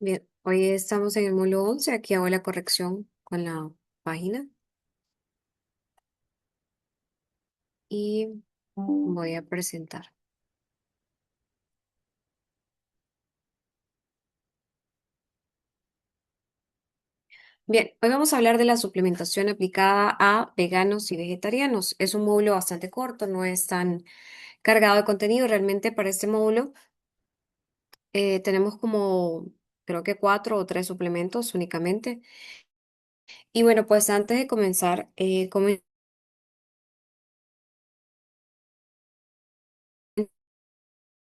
Bien, hoy estamos en el módulo 11. Aquí hago la corrección con la página y voy a presentar. Bien, hoy vamos a hablar de la suplementación aplicada a veganos y vegetarianos. Es un módulo bastante corto, no es tan cargado de contenido. Realmente para este módulo tenemos como, creo que cuatro o tres suplementos únicamente. Y bueno, pues antes de comenzar, como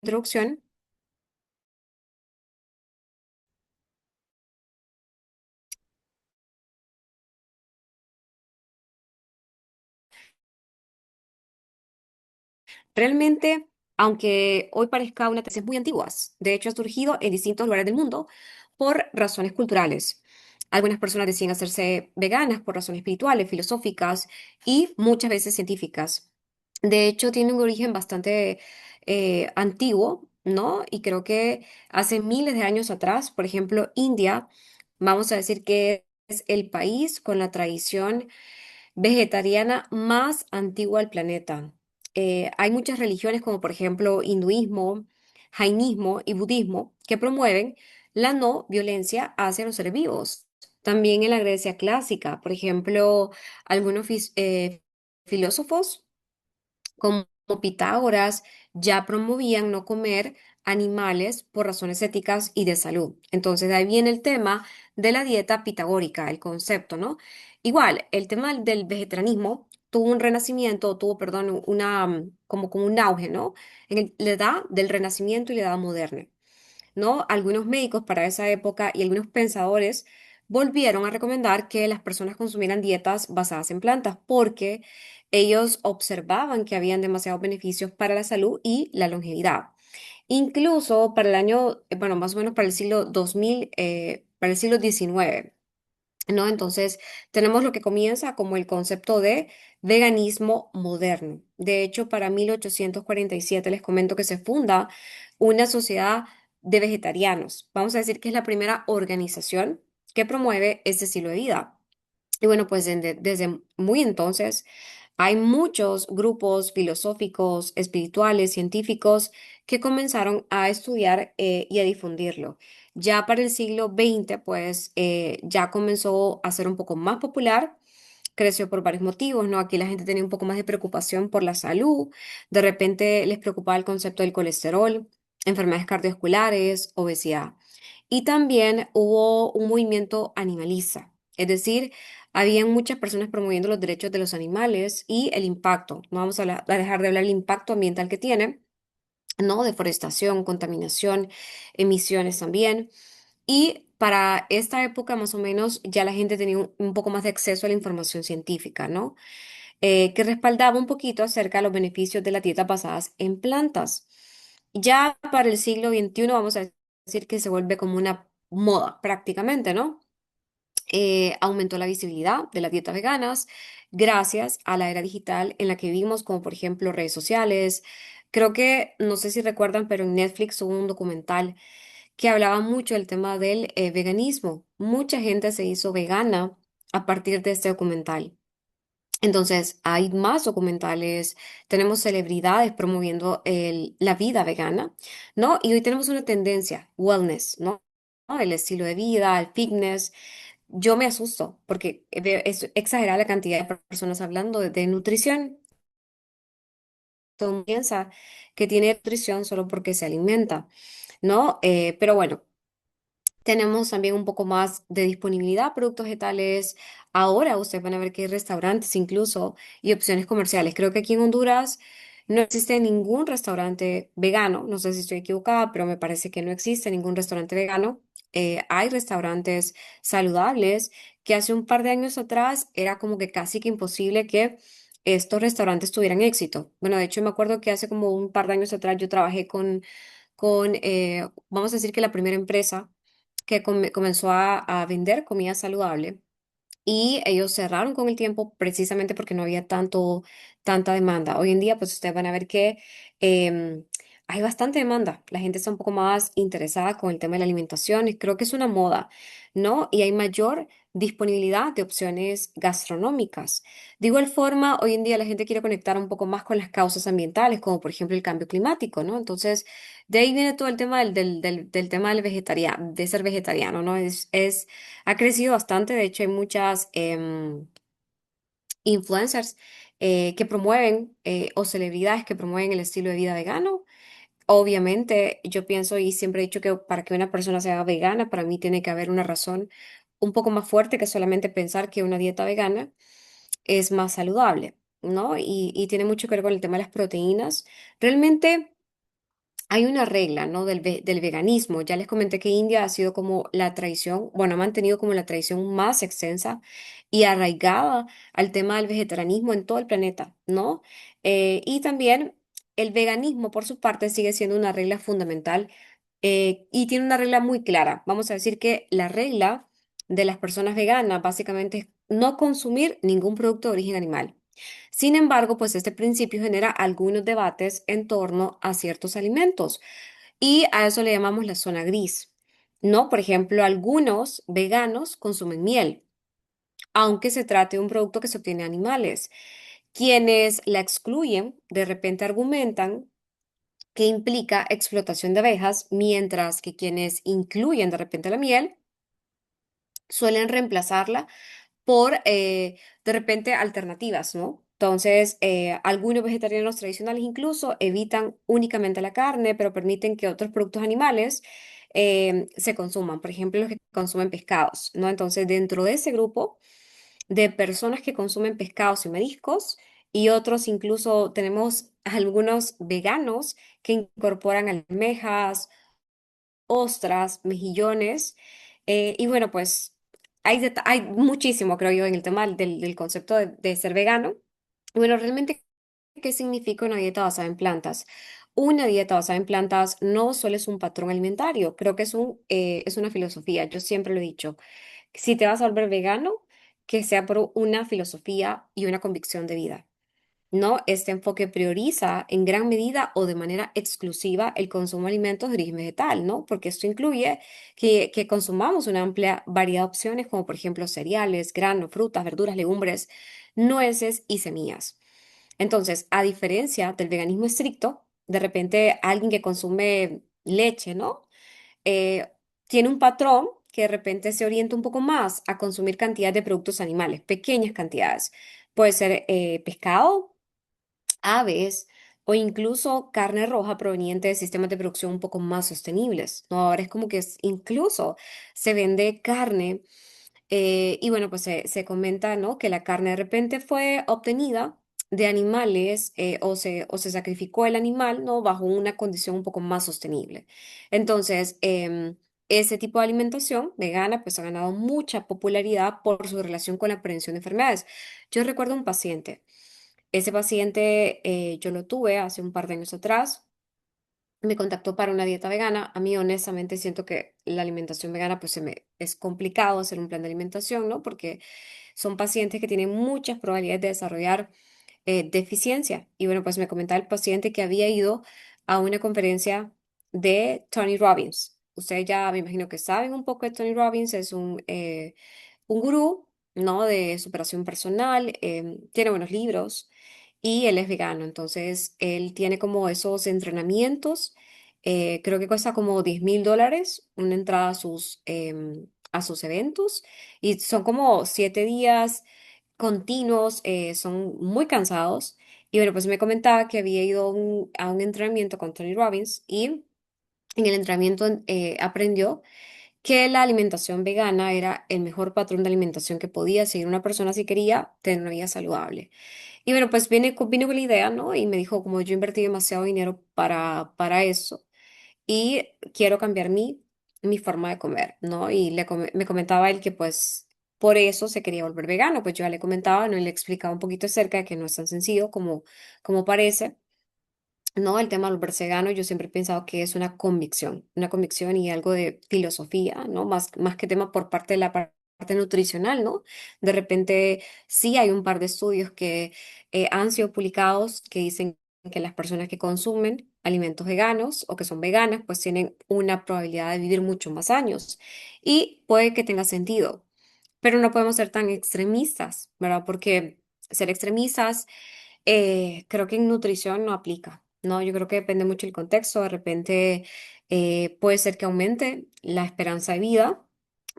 introducción, realmente, aunque hoy parezca una tesis muy antiguas, de hecho ha surgido en distintos lugares del mundo por razones culturales. Algunas personas deciden hacerse veganas por razones espirituales, filosóficas y muchas veces científicas. De hecho, tiene un origen bastante antiguo, ¿no? Y creo que hace miles de años atrás, por ejemplo, India, vamos a decir que es el país con la tradición vegetariana más antigua del planeta. Hay muchas religiones como por ejemplo hinduismo, jainismo y budismo que promueven la no violencia hacia los seres vivos. También en la Grecia clásica, por ejemplo, algunos filósofos como Pitágoras ya promovían no comer animales por razones éticas y de salud. Entonces, de ahí viene el tema de la dieta pitagórica, el concepto, ¿no? Igual, el tema del vegetarianismo tuvo un renacimiento, tuvo, perdón, como un auge, ¿no? La edad del renacimiento y la edad moderna. ¿No? Algunos médicos para esa época y algunos pensadores volvieron a recomendar que las personas consumieran dietas basadas en plantas porque ellos observaban que habían demasiados beneficios para la salud y la longevidad. Incluso para el año, bueno, más o menos para el siglo 2000, para el siglo XIX. ¿No? Entonces, tenemos lo que comienza como el concepto de veganismo moderno. De hecho, para 1847 les comento que se funda una sociedad de vegetarianos. Vamos a decir que es la primera organización que promueve este estilo de vida. Y bueno, pues desde muy entonces hay muchos grupos filosóficos, espirituales, científicos que comenzaron a estudiar y a difundirlo. Ya para el siglo XX, pues ya comenzó a ser un poco más popular. Creció por varios motivos, ¿no? Aquí la gente tenía un poco más de preocupación por la salud. De repente les preocupaba el concepto del colesterol, enfermedades cardiovasculares, obesidad. Y también hubo un movimiento animalista, es decir, habían muchas personas promoviendo los derechos de los animales y el impacto. No vamos a dejar de hablar del impacto ambiental que tiene, ¿no? Deforestación, contaminación, emisiones también. Y para esta época, más o menos, ya la gente tenía un poco más de acceso a la información científica, ¿no? Que respaldaba un poquito acerca de los beneficios de las dietas basadas en plantas. Ya para el siglo XXI vamos a decir que se vuelve como una moda prácticamente, ¿no? Aumentó la visibilidad de las dietas veganas gracias a la era digital en la que vivimos, como por ejemplo redes sociales. Creo que, no sé si recuerdan, pero en Netflix hubo un documental que hablaba mucho del tema del veganismo. Mucha gente se hizo vegana a partir de este documental. Entonces, hay más documentales, tenemos celebridades promoviendo la vida vegana, ¿no? Y hoy tenemos una tendencia, wellness, ¿no? ¿No? El estilo de vida, el fitness. Yo me asusto porque es exagerada la cantidad de personas hablando de nutrición. Todo el mundo piensa que tiene nutrición solo porque se alimenta, ¿no? Pero bueno. Tenemos también un poco más de disponibilidad de productos vegetales. Ahora ustedes van a ver que hay restaurantes incluso y opciones comerciales. Creo que aquí en Honduras no existe ningún restaurante vegano. No sé si estoy equivocada, pero me parece que no existe ningún restaurante vegano. Hay restaurantes saludables que hace un par de años atrás era como que casi que imposible que estos restaurantes tuvieran éxito. Bueno, de hecho me acuerdo que hace como un par de años atrás yo trabajé con vamos a decir que la primera empresa que comenzó a vender comida saludable y ellos cerraron con el tiempo precisamente porque no había tanta demanda. Hoy en día, pues ustedes van a ver que em, hay bastante demanda. La gente está un poco más interesada con el tema de la alimentación y creo que es una moda, ¿no? Y hay mayor disponibilidad de opciones gastronómicas. De igual forma, hoy en día la gente quiere conectar un poco más con las causas ambientales, como por ejemplo el cambio climático, ¿no? Entonces, de ahí viene todo el tema del tema del de ser vegetariano, ¿no? Ha crecido bastante. De hecho, hay muchas influencers que promueven o celebridades que promueven el estilo de vida vegano. Obviamente, yo pienso y siempre he dicho que para que una persona sea vegana, para mí tiene que haber una razón un poco más fuerte que solamente pensar que una dieta vegana es más saludable, ¿no? Y tiene mucho que ver con el tema de las proteínas. Realmente hay una regla, ¿no? Del veganismo. Ya les comenté que India ha sido como la tradición, bueno, ha mantenido como la tradición más extensa y arraigada al tema del vegetarianismo en todo el planeta, ¿no? Y también el veganismo, por su parte, sigue siendo una regla fundamental y tiene una regla muy clara. Vamos a decir que la regla de las personas veganas básicamente es no consumir ningún producto de origen animal. Sin embargo, pues este principio genera algunos debates en torno a ciertos alimentos y a eso le llamamos la zona gris, ¿no? Por ejemplo, algunos veganos consumen miel, aunque se trate de un producto que se obtiene de animales. Quienes la excluyen, de repente argumentan que implica explotación de abejas, mientras que quienes incluyen de repente la miel suelen reemplazarla por de repente alternativas, ¿no? Entonces, algunos vegetarianos tradicionales incluso evitan únicamente la carne, pero permiten que otros productos animales se consuman, por ejemplo, los que consumen pescados, ¿no? Entonces, dentro de ese grupo de personas que consumen pescados y mariscos, y otros incluso tenemos algunos veganos que incorporan almejas, ostras, mejillones. Y bueno, pues hay muchísimo, creo yo, en el tema del concepto de ser vegano. Bueno, realmente, ¿qué significa una dieta basada en plantas? Una dieta basada en plantas no solo es un patrón alimentario, creo que es una filosofía. Yo siempre lo he dicho, si te vas a volver vegano, que sea por una filosofía y una convicción de vida. ¿No? Este enfoque prioriza en gran medida o de manera exclusiva el consumo de alimentos de origen vegetal, ¿no? Porque esto incluye que consumamos una amplia variedad de opciones, como por ejemplo cereales, granos, frutas, verduras, legumbres, nueces y semillas. Entonces, a diferencia del veganismo estricto, de repente alguien que consume leche, ¿no? Eh, Tiene un patrón que de repente se orienta un poco más a consumir cantidades de productos animales, pequeñas cantidades. Puede ser pescado, aves o incluso carne roja proveniente de sistemas de producción un poco más sostenibles, ¿no? Ahora es como que incluso se vende carne y bueno, pues se comenta, ¿no? Que la carne de repente fue obtenida de animales o se sacrificó el animal, ¿no? Bajo una condición un poco más sostenible. Entonces, ese tipo de alimentación vegana pues ha ganado mucha popularidad por su relación con la prevención de enfermedades. Yo recuerdo un paciente. Ese paciente yo lo tuve hace un par de años atrás. Me contactó para una dieta vegana. A mí honestamente siento que la alimentación vegana pues es complicado hacer un plan de alimentación, ¿no? Porque son pacientes que tienen muchas probabilidades de desarrollar deficiencia. Y bueno, pues me comentaba el paciente que había ido a una conferencia de Tony Robbins. Ustedes ya me imagino que saben un poco de Tony Robbins. Es un gurú, ¿no? De superación personal. Tiene buenos libros y él es vegano. Entonces, él tiene como esos entrenamientos. Creo que cuesta como $10,000 una entrada a sus eventos y son como 7 días continuos, son muy cansados. Y bueno, pues me comentaba que había ido a un entrenamiento con Tony Robbins y en el entrenamiento aprendió que la alimentación vegana era el mejor patrón de alimentación que podía seguir una persona si quería tener una vida saludable. Y bueno, pues vine con la idea, ¿no? Y me dijo, como yo invertí demasiado dinero para eso y quiero cambiar mi forma de comer, ¿no? Y me comentaba él que pues por eso se quería volver vegano, pues yo ya le comentaba, ¿no? Y le explicaba un poquito acerca de que no es tan sencillo como parece. No, el tema del volverse vegano, yo siempre he pensado que es una convicción y algo de filosofía, ¿no? Más que tema por parte de la parte nutricional, ¿no? De repente sí hay un par de estudios que han sido publicados que dicen que las personas que consumen alimentos veganos o que son veganas, pues tienen una probabilidad de vivir mucho más años. Y puede que tenga sentido, pero no podemos ser tan extremistas, ¿verdad? Porque ser extremistas creo que en nutrición no aplica, ¿no? Yo creo que depende mucho del contexto. De repente puede ser que aumente la esperanza de vida,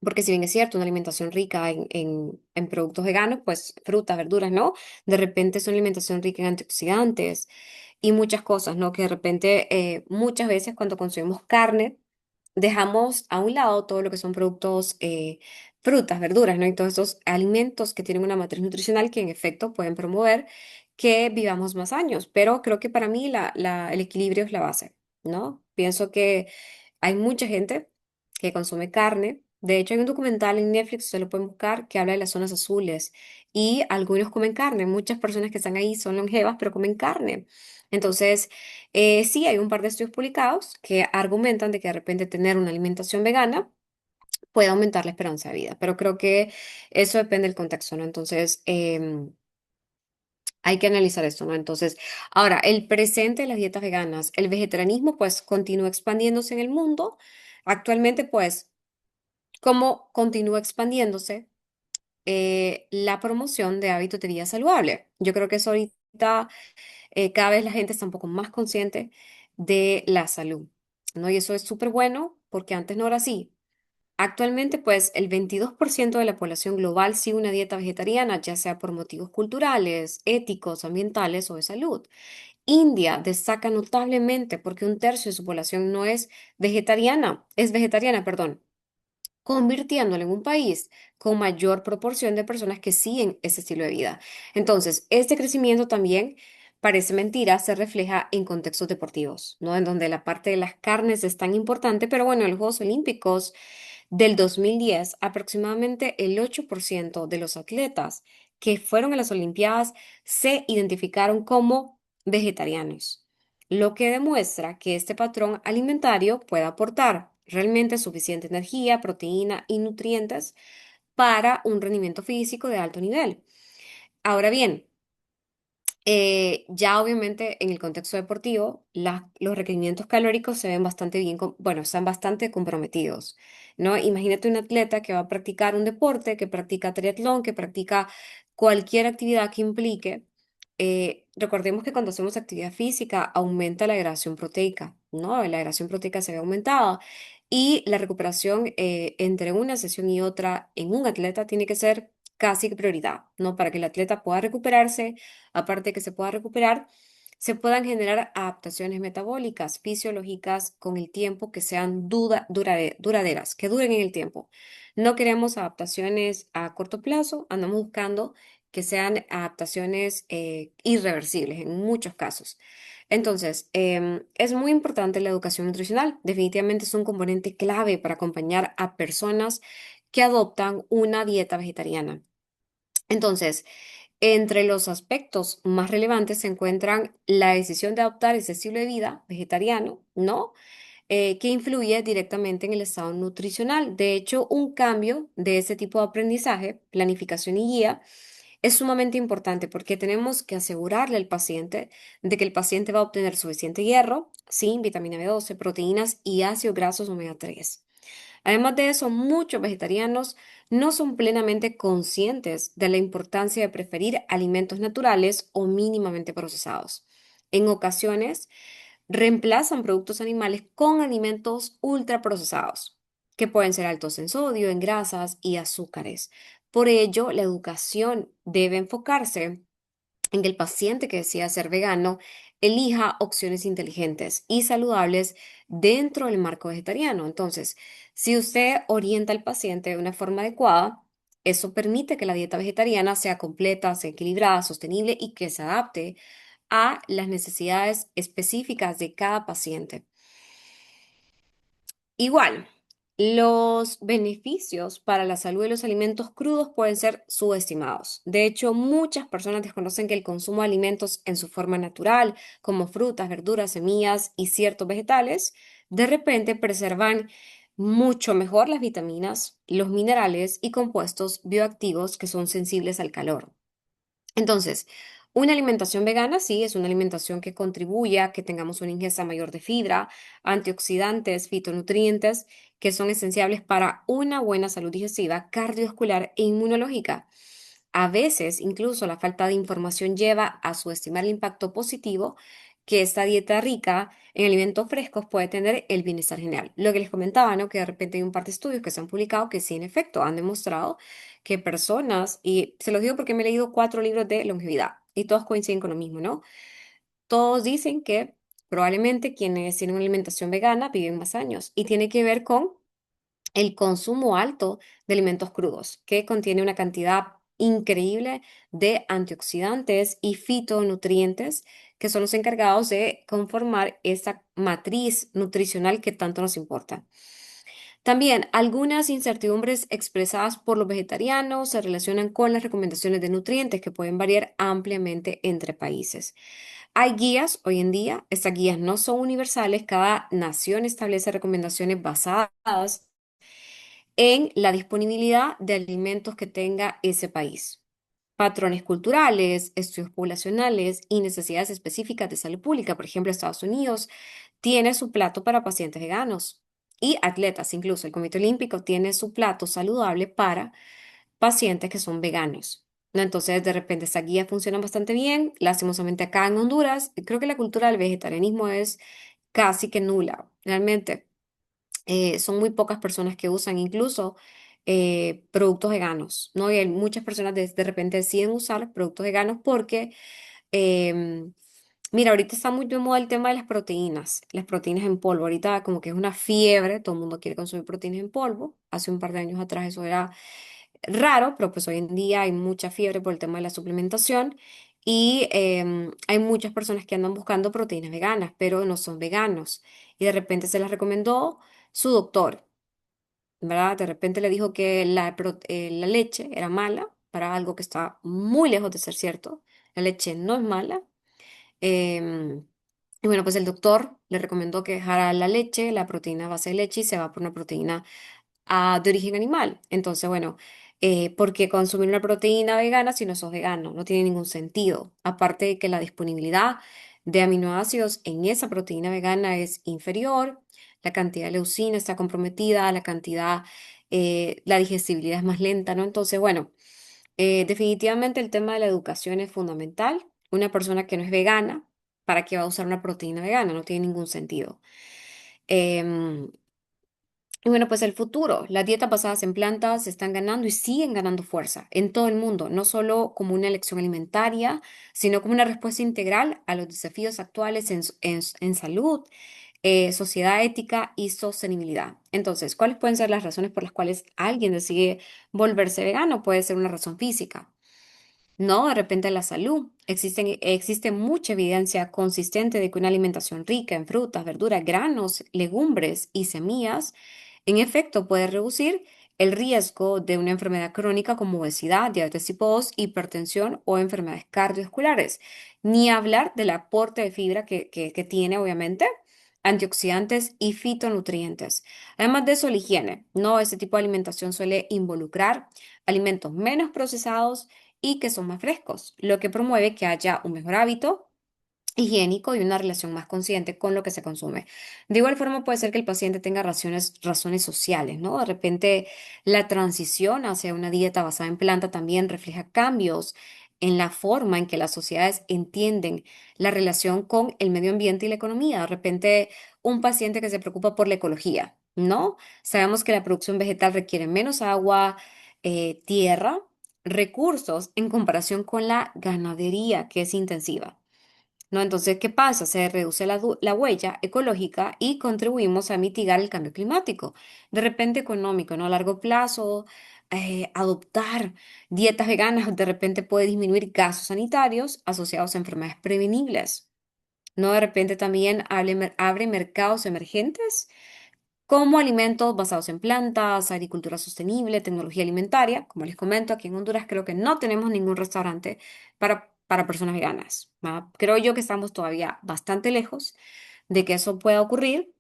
porque si bien es cierto, una alimentación rica en productos veganos, pues frutas, verduras, ¿no? De repente es una alimentación rica en antioxidantes y muchas cosas, ¿no? Que de repente muchas veces cuando consumimos carne, dejamos a un lado todo lo que son productos, frutas, verduras, ¿no? Y todos estos alimentos que tienen una matriz nutricional que en efecto pueden promover que vivamos más años. Pero creo que para mí el equilibrio es la base, ¿no? Pienso que hay mucha gente que consume carne. De hecho, hay un documental en Netflix, se lo pueden buscar, que habla de las zonas azules. Y algunos comen carne. Muchas personas que están ahí son longevas, pero comen carne. Entonces, sí, hay un par de estudios publicados que argumentan de que de repente tener una alimentación vegana puede aumentar la esperanza de vida, pero creo que eso depende del contexto, ¿no? Entonces, hay que analizar esto, ¿no? Entonces, ahora, el presente de las dietas veganas, el vegetarianismo, pues, continúa expandiéndose en el mundo. Actualmente, pues, ¿cómo continúa expandiéndose la promoción de hábitos de vida saludable? Yo creo que eso ahorita cada vez la gente está un poco más consciente de la salud, ¿no? Y eso es súper bueno porque antes no era así. Actualmente, pues, el 22% de la población global sigue una dieta vegetariana, ya sea por motivos culturales, éticos, ambientales o de salud. India destaca notablemente porque un tercio de su población no es vegetariana, perdón, convirtiéndolo en un país con mayor proporción de personas que siguen ese estilo de vida. Entonces, este crecimiento también, parece mentira, se refleja en contextos deportivos, ¿no? En donde la parte de las carnes es tan importante, pero bueno, en los Juegos Olímpicos del 2010, aproximadamente el 8% de los atletas que fueron a las Olimpiadas se identificaron como vegetarianos, lo que demuestra que este patrón alimentario puede aportar realmente suficiente energía, proteína y nutrientes para un rendimiento físico de alto nivel. Ahora bien, ya obviamente en el contexto deportivo, los requerimientos calóricos se ven bastante bien, bueno, están bastante comprometidos, ¿no? Imagínate un atleta que va a practicar un deporte, que practica triatlón, que practica cualquier actividad que implique. Recordemos que cuando hacemos actividad física aumenta la degradación proteica, ¿no? La degradación proteica se ve aumentada y la recuperación entre una sesión y otra en un atleta tiene que ser casi que prioridad, ¿no? Para que el atleta pueda recuperarse, aparte de que se pueda recuperar, se puedan generar adaptaciones metabólicas, fisiológicas con el tiempo que sean duraderas, que duren en el tiempo. No queremos adaptaciones a corto plazo, andamos buscando que sean adaptaciones irreversibles en muchos casos. Entonces, es muy importante la educación nutricional. Definitivamente es un componente clave para acompañar a personas que adoptan una dieta vegetariana. Entonces, entre los aspectos más relevantes se encuentran la decisión de adoptar ese estilo de vida vegetariano, ¿no? Que influye directamente en el estado nutricional. De hecho, un cambio de ese tipo de aprendizaje, planificación y guía es sumamente importante porque tenemos que asegurarle al paciente de que el paciente va a obtener suficiente hierro, zinc, vitamina B12, proteínas y ácidos grasos omega 3. Además de eso, muchos vegetarianos no son plenamente conscientes de la importancia de preferir alimentos naturales o mínimamente procesados. En ocasiones, reemplazan productos animales con alimentos ultraprocesados, que pueden ser altos en sodio, en grasas y azúcares. Por ello, la educación debe enfocarse en que el paciente que decida ser vegano elija opciones inteligentes y saludables dentro del marco vegetariano. Entonces, si usted orienta al paciente de una forma adecuada, eso permite que la dieta vegetariana sea completa, sea equilibrada, sostenible y que se adapte a las necesidades específicas de cada paciente. Igual, los beneficios para la salud de los alimentos crudos pueden ser subestimados. De hecho, muchas personas desconocen que el consumo de alimentos en su forma natural, como frutas, verduras, semillas y ciertos vegetales, de repente preservan mucho mejor las vitaminas, los minerales y compuestos bioactivos que son sensibles al calor. Entonces, Una alimentación vegana, sí, es una alimentación que contribuye a que tengamos una ingesta mayor de fibra, antioxidantes, fitonutrientes, que son esenciales para una buena salud digestiva, cardiovascular e inmunológica. A veces, incluso la falta de información lleva a subestimar el impacto positivo que esta dieta rica en alimentos frescos puede tener el bienestar general. Lo que les comentaba, ¿no? Que de repente hay un par de estudios que se han publicado que sí, en efecto, han demostrado que personas, y se los digo porque me he leído 4 libros de longevidad y todos coinciden con lo mismo, ¿no? Todos dicen que probablemente quienes tienen una alimentación vegana viven más años y tiene que ver con el consumo alto de alimentos crudos, que contiene una cantidad increíble de antioxidantes y fitonutrientes que son los encargados de conformar esa matriz nutricional que tanto nos importa. También algunas incertidumbres expresadas por los vegetarianos se relacionan con las recomendaciones de nutrientes que pueden variar ampliamente entre países. Hay guías hoy en día, estas guías no son universales, cada nación establece recomendaciones basadas en la disponibilidad de alimentos que tenga ese país, patrones culturales, estudios poblacionales y necesidades específicas de salud pública. Por ejemplo, Estados Unidos tiene su plato para pacientes veganos y atletas, incluso el Comité Olímpico tiene su plato saludable para pacientes que son veganos. ¿No? Entonces, de repente, esta guía funciona bastante bien. Lastimosamente, acá en Honduras, creo que la cultura del vegetarianismo es casi que nula. Realmente, son muy pocas personas que usan incluso productos veganos, ¿no? Y hay muchas personas de repente deciden usar productos veganos porque em, mira, ahorita está muy de moda el tema de las proteínas en polvo. Ahorita como que es una fiebre, todo el mundo quiere consumir proteínas en polvo. Hace un par de años atrás eso era raro, pero pues hoy en día hay mucha fiebre por el tema de la suplementación y hay muchas personas que andan buscando proteínas veganas, pero no son veganos. Y de repente se las recomendó su doctor, ¿verdad? De repente le dijo que la leche era mala para algo que está muy lejos de ser cierto. La leche no es mala. Em, y bueno, pues el doctor le recomendó que dejara la leche, la proteína a base de leche y se va por una proteína de origen animal. Entonces, bueno, ¿por qué consumir una proteína vegana si no sos vegano? No tiene ningún sentido. Aparte de que la disponibilidad de aminoácidos en esa proteína vegana es inferior, la cantidad de leucina está comprometida, la digestibilidad es más lenta, ¿no? Entonces, bueno. Definitivamente el tema de la educación es fundamental. Una persona que no es vegana, ¿para qué va a usar una proteína vegana? No tiene ningún sentido. Em, y bueno, pues el futuro. Las dietas basadas en plantas están ganando y siguen ganando fuerza en todo el mundo, no solo como una elección alimentaria, sino como una respuesta integral a los desafíos actuales en salud, sociedad ética y sostenibilidad. Entonces, ¿cuáles pueden ser las razones por las cuales alguien decide volverse vegano? Puede ser una razón física. No, de repente la salud. Existe mucha evidencia consistente de que una alimentación rica en frutas, verduras, granos, legumbres y semillas, en efecto, puede reducir el riesgo de una enfermedad crónica como obesidad, diabetes tipo 2, hipertensión o enfermedades cardiovasculares. Ni hablar del aporte de fibra que tiene, obviamente, antioxidantes y fitonutrientes. Además de eso, la higiene. No, ese tipo de alimentación suele involucrar alimentos menos procesados y que son más frescos, lo que promueve que haya un mejor hábito higiénico y una relación más consciente con lo que se consume. De igual forma, puede ser que el paciente tenga razones sociales, ¿no? De repente, la transición hacia una dieta basada en planta también refleja cambios en la forma en que las sociedades entienden la relación con el medio ambiente y la economía. De repente, un paciente que se preocupa por la ecología, ¿no? Sabemos que la producción vegetal requiere menos agua, tierra, recursos en comparación con la ganadería, que es intensiva. ¿No? Entonces, ¿qué pasa? Se reduce la huella ecológica y contribuimos a mitigar el cambio climático. De repente económico, ¿no? A largo plazo, adoptar dietas veganas de repente puede disminuir gastos sanitarios asociados a enfermedades prevenibles. ¿No? De repente también abre mercados emergentes como alimentos basados en plantas, agricultura sostenible, tecnología alimentaria. Como les comento, aquí en Honduras creo que no tenemos ningún restaurante para personas veganas. ¿Va? Creo yo que estamos todavía bastante lejos de que eso pueda ocurrir.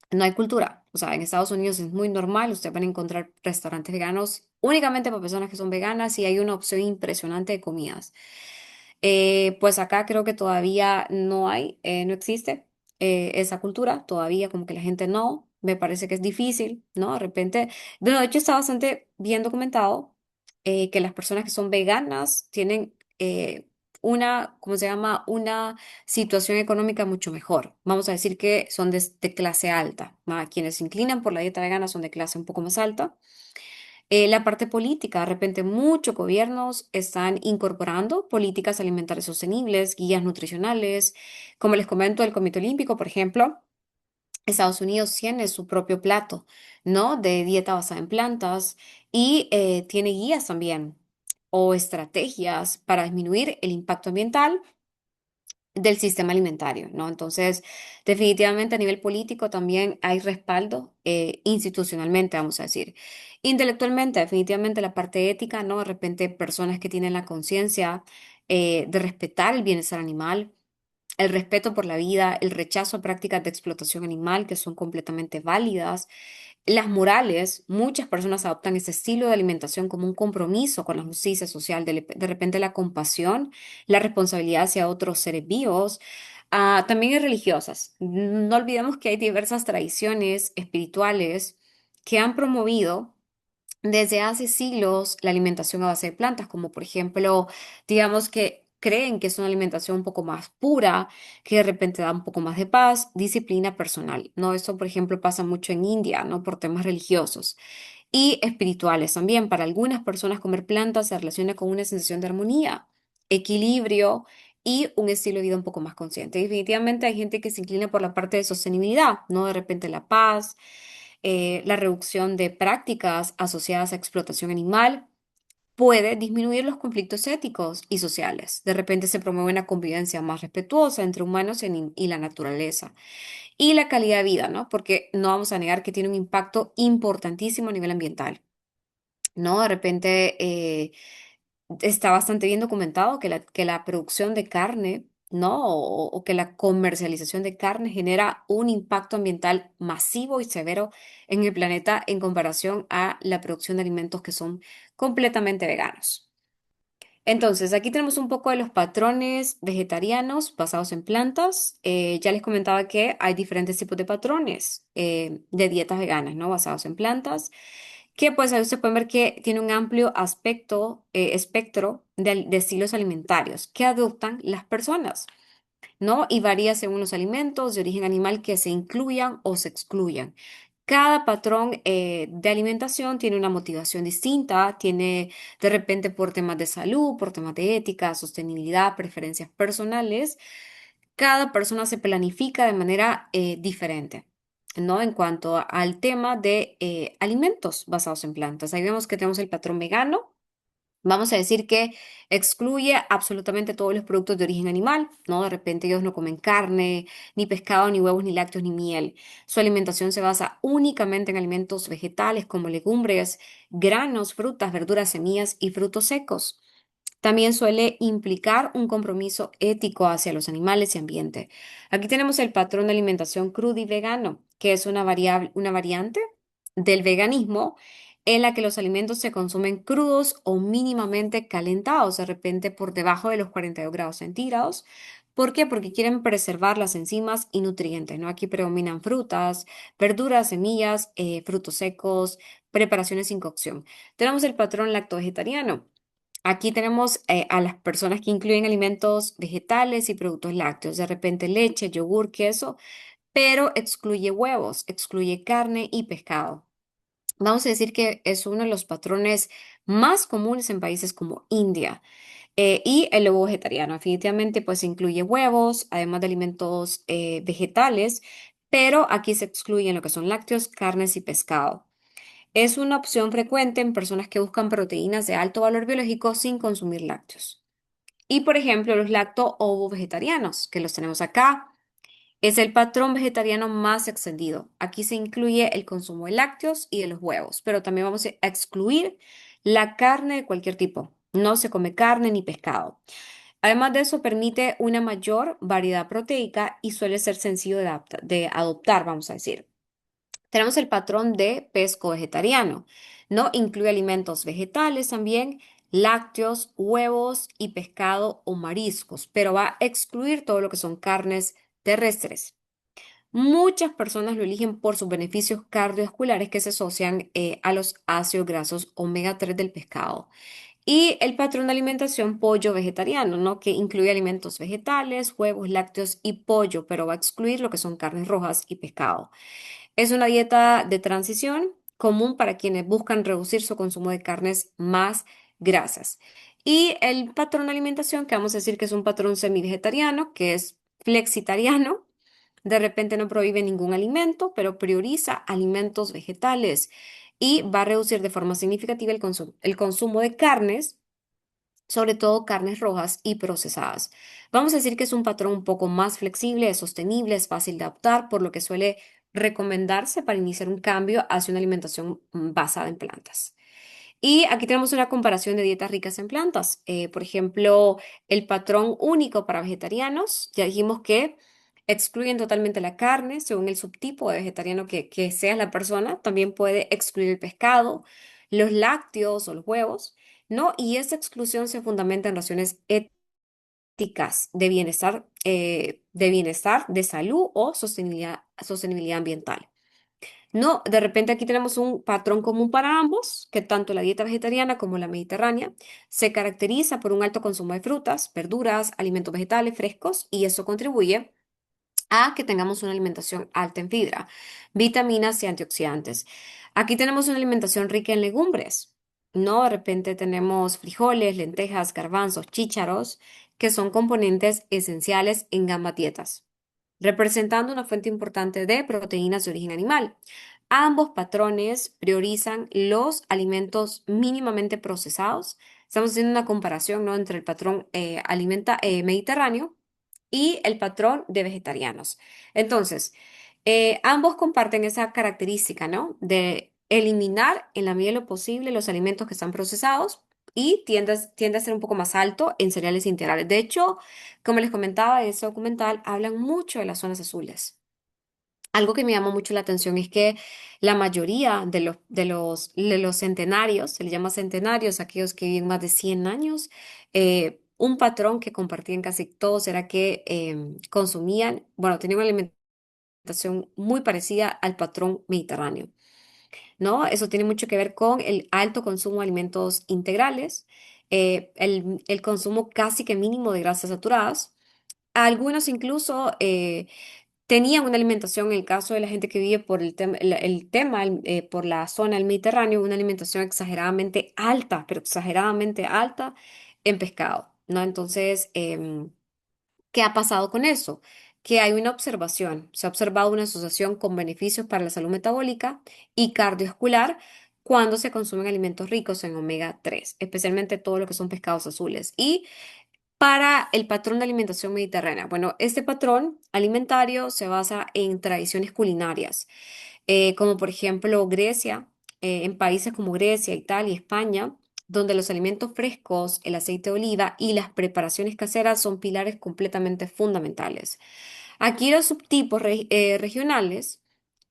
No hay cultura. O sea, en Estados Unidos es muy normal, ustedes van a encontrar restaurantes veganos únicamente para personas que son veganas y hay una opción impresionante de comidas. Pues acá creo que todavía no hay, no existe esa cultura, todavía como que la gente no, me parece que es difícil, ¿no? De repente, bueno, de hecho está bastante bien documentado que las personas que son veganas tienen una, ¿cómo se llama? Una situación económica mucho mejor. Vamos a decir que son de clase alta, ¿va? Quienes se inclinan por la dieta vegana son de clase un poco más alta. La parte política, de repente muchos gobiernos están incorporando políticas alimentarias sostenibles, guías nutricionales. Como les comento, el Comité Olímpico, por ejemplo, Estados Unidos tiene su propio plato, ¿no? De dieta basada en plantas y tiene guías también o estrategias para disminuir el impacto ambiental del sistema alimentario, ¿no? Entonces, definitivamente a nivel político también hay respaldo institucionalmente, vamos a decir. Intelectualmente, definitivamente la parte ética, ¿no? De repente personas que tienen la conciencia de respetar el bienestar animal, el respeto por la vida, el rechazo a prácticas de explotación animal que son completamente válidas. Las morales, muchas personas adoptan este estilo de alimentación como un compromiso con la justicia social, de repente la compasión, la responsabilidad hacia otros seres vivos. También hay religiosas. No olvidemos que hay diversas tradiciones espirituales que han promovido desde hace siglos la alimentación a base de plantas, como por ejemplo, digamos que creen que es una alimentación un poco más pura, que de repente da un poco más de paz, disciplina personal, ¿no? Esto, por ejemplo, pasa mucho en India, ¿no? Por temas religiosos y espirituales también. Para algunas personas comer plantas se relaciona con una sensación de armonía, equilibrio y un estilo de vida un poco más consciente. Definitivamente hay gente que se inclina por la parte de sostenibilidad, ¿no? De repente la paz, la reducción de prácticas asociadas a explotación animal puede disminuir los conflictos éticos y sociales. De repente se promueve una convivencia más respetuosa entre humanos y la naturaleza. Y la calidad de vida, ¿no? Porque no vamos a negar que tiene un impacto importantísimo a nivel ambiental, ¿no? De repente está bastante bien documentado que la producción de carne, ¿no? O que la comercialización de carne genera un impacto ambiental masivo y severo en el planeta en comparación a la producción de alimentos que son completamente veganos. Entonces, aquí tenemos un poco de los patrones vegetarianos basados en plantas. Ya les comentaba que hay diferentes tipos de patrones de dietas veganas, ¿no? Basados en plantas, que pues ahí ustedes pueden ver que tiene un amplio espectro de estilos alimentarios que adoptan las personas, ¿no? Y varía según los alimentos de origen animal que se incluyan o se excluyan. Cada patrón de alimentación tiene una motivación distinta, tiene de repente por temas de salud, por temas de ética, sostenibilidad, preferencias personales. Cada persona se planifica de manera diferente, ¿no? En cuanto al tema de alimentos basados en plantas. Ahí vemos que tenemos el patrón vegano. Vamos a decir que excluye absolutamente todos los productos de origen animal, ¿no? De repente ellos no comen carne, ni pescado, ni huevos, ni lácteos, ni miel. Su alimentación se basa únicamente en alimentos vegetales como legumbres, granos, frutas, verduras, semillas y frutos secos. También suele implicar un compromiso ético hacia los animales y ambiente. Aquí tenemos el patrón de alimentación crudo y vegano, que es una variante del veganismo en la que los alimentos se consumen crudos o mínimamente calentados, de repente por debajo de los 42 grados centígrados. ¿Por qué? Porque quieren preservar las enzimas y nutrientes, ¿no? Aquí predominan frutas, verduras, semillas, frutos secos, preparaciones sin cocción. Tenemos el patrón lacto-vegetariano. Aquí tenemos a las personas que incluyen alimentos vegetales y productos lácteos, de repente leche, yogur, queso, pero excluye huevos, excluye carne y pescado. Vamos a decir que es uno de los patrones más comunes en países como India. Y el lobo vegetariano, definitivamente, pues incluye huevos, además de alimentos vegetales, pero aquí se excluyen lo que son lácteos, carnes y pescado. Es una opción frecuente en personas que buscan proteínas de alto valor biológico sin consumir lácteos. Y por ejemplo, los lacto-ovo vegetarianos, que los tenemos acá, es el patrón vegetariano más extendido. Aquí se incluye el consumo de lácteos y de los huevos, pero también vamos a excluir la carne de cualquier tipo. No se come carne ni pescado. Además de eso, permite una mayor variedad proteica y suele ser sencillo de adoptar, vamos a decir. Tenemos el patrón de pesco vegetariano, ¿no? Incluye alimentos vegetales también, lácteos, huevos y pescado o mariscos, pero va a excluir todo lo que son carnes terrestres. Muchas personas lo eligen por sus beneficios cardiovasculares que se asocian a los ácidos grasos omega 3 del pescado. Y el patrón de alimentación pollo vegetariano, ¿no? Que incluye alimentos vegetales, huevos, lácteos y pollo, pero va a excluir lo que son carnes rojas y pescado. Es una dieta de transición común para quienes buscan reducir su consumo de carnes más grasas. Y el patrón de alimentación, que vamos a decir que es un patrón semi-vegetariano, que es flexitariano, de repente no prohíbe ningún alimento, pero prioriza alimentos vegetales y va a reducir de forma significativa el consumo de carnes, sobre todo carnes rojas y procesadas. Vamos a decir que es un patrón un poco más flexible, es sostenible, es fácil de adaptar, por lo que suele recomendarse para iniciar un cambio hacia una alimentación basada en plantas. Y aquí tenemos una comparación de dietas ricas en plantas. Por ejemplo, el patrón único para vegetarianos, ya dijimos que excluyen totalmente la carne, según el subtipo de vegetariano que sea la persona. También puede excluir el pescado, los lácteos o los huevos, ¿no? Y esa exclusión se fundamenta en razones éticas de bienestar, de salud o sostenibilidad ambiental. No, de repente aquí tenemos un patrón común para ambos, que tanto la dieta vegetariana como la mediterránea se caracteriza por un alto consumo de frutas, verduras, alimentos vegetales frescos y eso contribuye a que tengamos una alimentación alta en fibra, vitaminas y antioxidantes. Aquí tenemos una alimentación rica en legumbres, ¿no? De repente tenemos frijoles, lentejas, garbanzos, chícharos, que son componentes esenciales en ambas dietas, representando una fuente importante de proteínas de origen animal. Ambos patrones priorizan los alimentos mínimamente procesados. Estamos haciendo una comparación, ¿no? Entre el patrón mediterráneo y el patrón de vegetarianos. Entonces, ambos comparten esa característica, ¿no? De eliminar en la medida de lo posible los alimentos que están procesados y tiende a ser un poco más alto en cereales integrales. De hecho, como les comentaba, en ese documental hablan mucho de las zonas azules. Algo que me llamó mucho la atención es que la mayoría de los centenarios, se les llama centenarios, aquellos que viven más de 100 años, un patrón que compartían casi todos era que consumían, bueno, tenían una alimentación muy parecida al patrón mediterráneo, ¿no? Eso tiene mucho que ver con el alto consumo de alimentos integrales, el consumo casi que mínimo de grasas saturadas. Algunos incluso tenían una alimentación, en el caso de la gente que vive por por la zona del Mediterráneo, una alimentación exageradamente alta, pero exageradamente alta en pescado, ¿no? Entonces, ¿qué ha pasado con eso? Que hay una observación, se ha observado una asociación con beneficios para la salud metabólica y cardiovascular cuando se consumen alimentos ricos en omega 3, especialmente todo lo que son pescados azules. Y para el patrón de alimentación mediterránea. Bueno, este patrón alimentario se basa en tradiciones culinarias, como por ejemplo Grecia, en países como Grecia, Italia, España, donde los alimentos frescos, el aceite de oliva y las preparaciones caseras son pilares completamente fundamentales. Aquí los subtipos regionales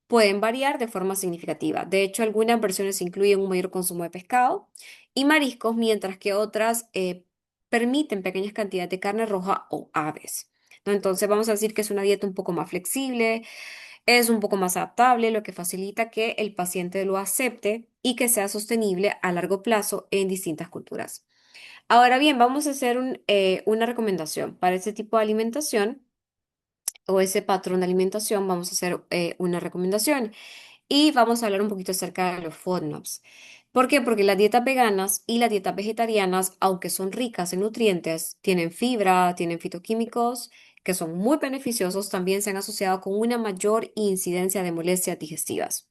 pueden variar de forma significativa. De hecho, algunas versiones incluyen un mayor consumo de pescado y mariscos, mientras que otras permiten pequeñas cantidades de carne roja o aves, ¿no? Entonces, vamos a decir que es una dieta un poco más flexible, es un poco más adaptable, lo que facilita que el paciente lo acepte y que sea sostenible a largo plazo en distintas culturas. Ahora bien, vamos a hacer una recomendación para este tipo de alimentación o ese patrón de alimentación. Vamos a hacer una recomendación. Y vamos a hablar un poquito acerca de los FODMAPs. ¿Por qué? Porque las dietas veganas y las dietas vegetarianas, aunque son ricas en nutrientes, tienen fibra, tienen fitoquímicos que son muy beneficiosos, también se han asociado con una mayor incidencia de molestias digestivas.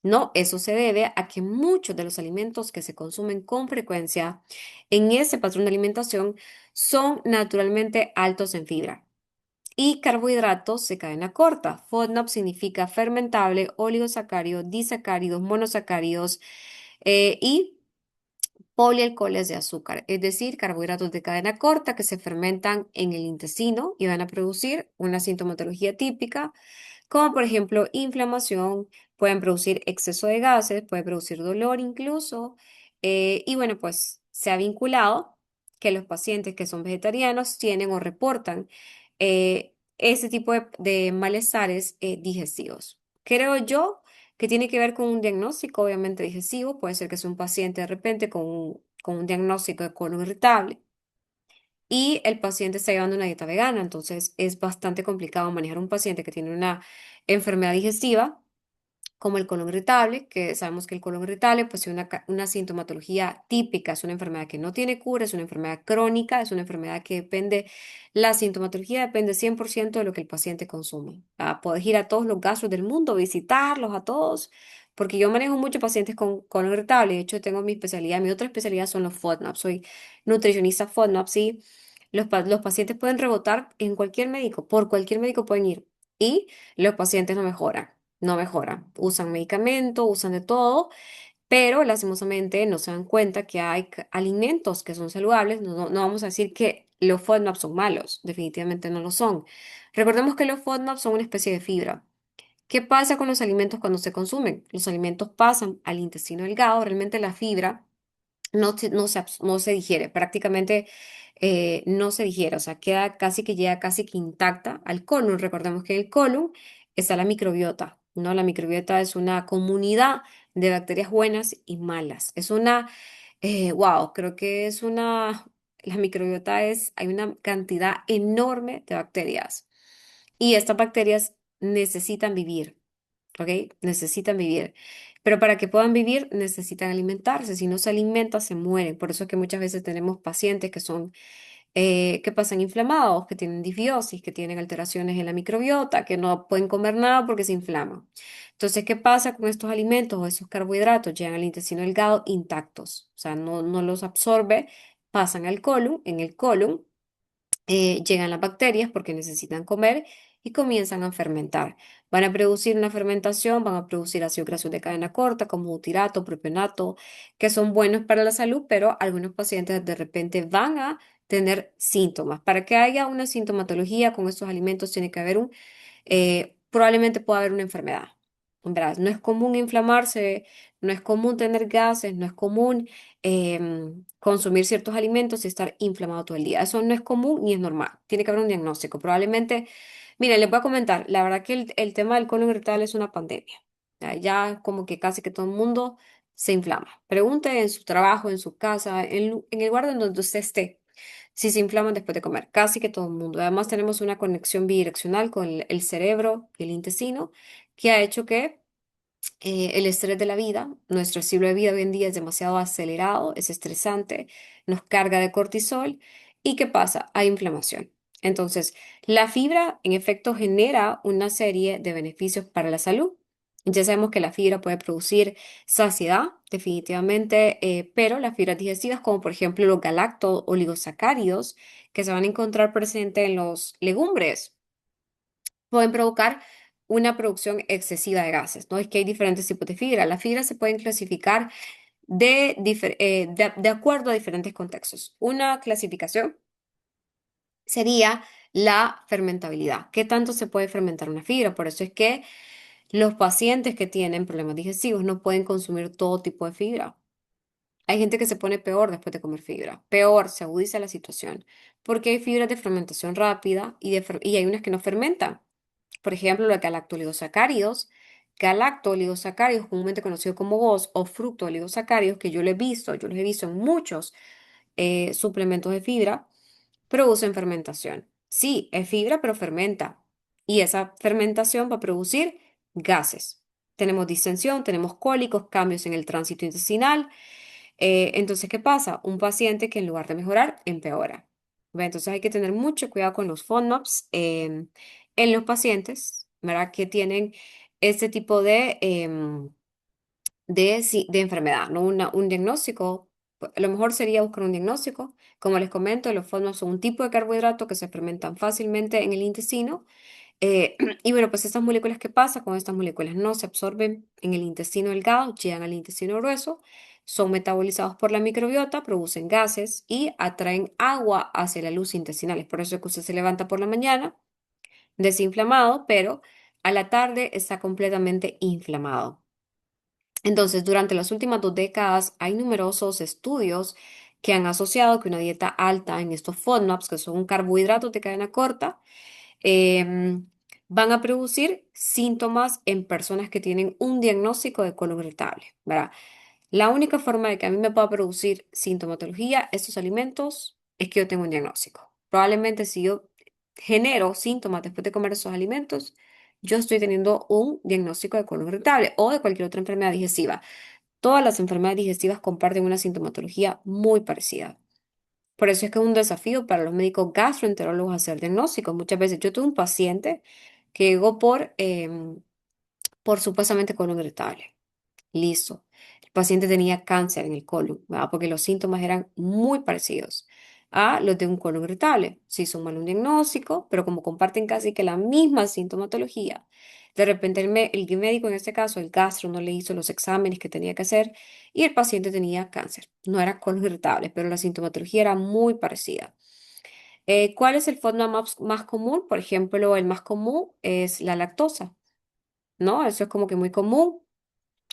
No, eso se debe a que muchos de los alimentos que se consumen con frecuencia en ese patrón de alimentación son naturalmente altos en fibra y carbohidratos de cadena corta. FODMAP significa fermentable, oligosacáridos, disacáridos, monosacáridos y polialcoholes de azúcar, es decir, carbohidratos de cadena corta que se fermentan en el intestino y van a producir una sintomatología típica, como por ejemplo inflamación, pueden producir exceso de gases, puede producir dolor incluso, y bueno, pues se ha vinculado que los pacientes que son vegetarianos tienen o reportan ese tipo de malestares digestivos. Creo yo que tiene que ver con un diagnóstico, obviamente digestivo, puede ser que sea un paciente de repente con un diagnóstico de colon irritable y el paciente está llevando una dieta vegana, entonces es bastante complicado manejar un paciente que tiene una enfermedad digestiva como el colon irritable, que sabemos que el colon irritable pues es una sintomatología típica, es una enfermedad que no tiene cura, es una enfermedad crónica, es una enfermedad que depende, la sintomatología depende 100% de lo que el paciente consuma. Puedes ir a todos los gastros del mundo, visitarlos a todos, porque yo manejo muchos pacientes con colon irritable, de hecho tengo mi especialidad, mi otra especialidad son los FODMAP, soy nutricionista FODMAP, sí. Los pacientes pueden rebotar en cualquier médico, por cualquier médico pueden ir y los pacientes no mejoran. Usan medicamentos, usan de todo, pero lastimosamente no se dan cuenta que hay alimentos que son saludables. No vamos a decir que los FODMAP son malos, definitivamente no lo son. Recordemos que los FODMAP son una especie de fibra. ¿Qué pasa con los alimentos cuando se consumen? Los alimentos pasan al intestino delgado, realmente la fibra no se digiere, prácticamente no se digiere, o sea, llega casi que intacta al colon. Recordemos que en el colon está la microbiota, ¿no? La microbiota es una comunidad de bacterias buenas y malas. Wow, creo que la microbiota hay una cantidad enorme de bacterias y estas bacterias necesitan vivir. ¿Ok? Necesitan vivir. Pero para que puedan vivir, necesitan alimentarse. Si no se alimentan, se mueren. Por eso es que muchas veces tenemos pacientes que pasan inflamados, que tienen disbiosis, que tienen alteraciones en la microbiota, que no pueden comer nada porque se inflaman. Entonces, ¿qué pasa con estos alimentos o esos carbohidratos? Llegan al intestino delgado intactos. O sea, no los absorbe, pasan al colon, en el colon llegan las bacterias porque necesitan comer y comienzan a fermentar. Van a producir una fermentación, van a producir ácidos grasos de cadena corta como butirato, propionato, que son buenos para la salud, pero algunos pacientes de repente van a tener síntomas. Para que haya una sintomatología con estos alimentos tiene que haber probablemente pueda haber una enfermedad. ¿Verdad? No es común inflamarse, no es común tener gases, no es común consumir ciertos alimentos y estar inflamado todo el día. Eso no es común ni es normal. Tiene que haber un diagnóstico. Probablemente, mira, les voy a comentar, la verdad que el tema del colon irritable es una pandemia. Ya como que casi que todo el mundo se inflama. Pregunte en su trabajo, en su casa, en el lugar donde usted esté si se inflaman después de comer, casi que todo el mundo. Además, tenemos una conexión bidireccional con el cerebro y el intestino que ha hecho que el estrés de la vida, nuestro estilo de vida hoy en día es demasiado acelerado, es estresante, nos carga de cortisol. ¿Y qué pasa? Hay inflamación. Entonces, la fibra en efecto genera una serie de beneficios para la salud. Ya sabemos que la fibra puede producir saciedad, definitivamente, pero las fibras digestivas, como por ejemplo los galacto oligosacáridos, que se van a encontrar presentes en los legumbres, pueden provocar una producción excesiva de gases, ¿no? Es que hay diferentes tipos de fibra. Las fibras se pueden clasificar de acuerdo a diferentes contextos. Una clasificación sería la fermentabilidad. ¿Qué tanto se puede fermentar una fibra? Por eso es que los pacientes que tienen problemas digestivos no pueden consumir todo tipo de fibra. Hay gente que se pone peor después de comer fibra. Peor, se agudiza la situación. Porque hay fibras de fermentación rápida y hay unas que no fermentan. Por ejemplo, los galactoligosacáridos, comúnmente conocidos como GOS o fructooligosacáridos, que yo los he visto en muchos suplementos de fibra, producen fermentación. Sí, es fibra, pero fermenta. Y esa fermentación va a producir gases. Tenemos distensión, tenemos cólicos, cambios en el tránsito intestinal. Entonces, ¿qué pasa? Un paciente que en lugar de mejorar, empeora. ¿Ve? Entonces hay que tener mucho cuidado con los FODMAPs en los pacientes, ¿verdad? Que tienen este tipo de enfermedad, ¿no? Un diagnóstico, lo mejor sería buscar un diagnóstico. Como les comento, los FODMAPs son un tipo de carbohidrato que se fermentan fácilmente en el intestino y bueno, pues estas moléculas, ¿qué pasa con estas moléculas? No se absorben en el intestino delgado, llegan al intestino grueso, son metabolizados por la microbiota, producen gases y atraen agua hacia la luz intestinal. Es por eso que usted se levanta por la mañana desinflamado, pero a la tarde está completamente inflamado. Entonces, durante las últimas 2 décadas hay numerosos estudios que han asociado que una dieta alta en estos FODMAPs, que son carbohidratos de cadena corta, em, van a producir síntomas en personas que tienen un diagnóstico de colon irritable, ¿verdad? La única forma de que a mí me pueda producir sintomatología estos alimentos es que yo tenga un diagnóstico. Probablemente si yo genero síntomas después de comer esos alimentos, yo estoy teniendo un diagnóstico de colon irritable o de cualquier otra enfermedad digestiva. Todas las enfermedades digestivas comparten una sintomatología muy parecida. Por eso es que es un desafío para los médicos gastroenterólogos hacer diagnósticos. Muchas veces yo tuve un paciente que llegó por supuestamente colon irritable. Listo. El paciente tenía cáncer en el colon, ¿verdad? Porque los síntomas eran muy parecidos a los de un colon irritable. Se hizo un mal un diagnóstico, pero como comparten casi que la misma sintomatología, de repente el médico, en este caso el gastro, no le hizo los exámenes que tenía que hacer y el paciente tenía cáncer. No era colon irritable, pero la sintomatología era muy parecida. ¿Cuál es el FODMAP más común? Por ejemplo, el más común es la lactosa, ¿no? Eso es como que muy común.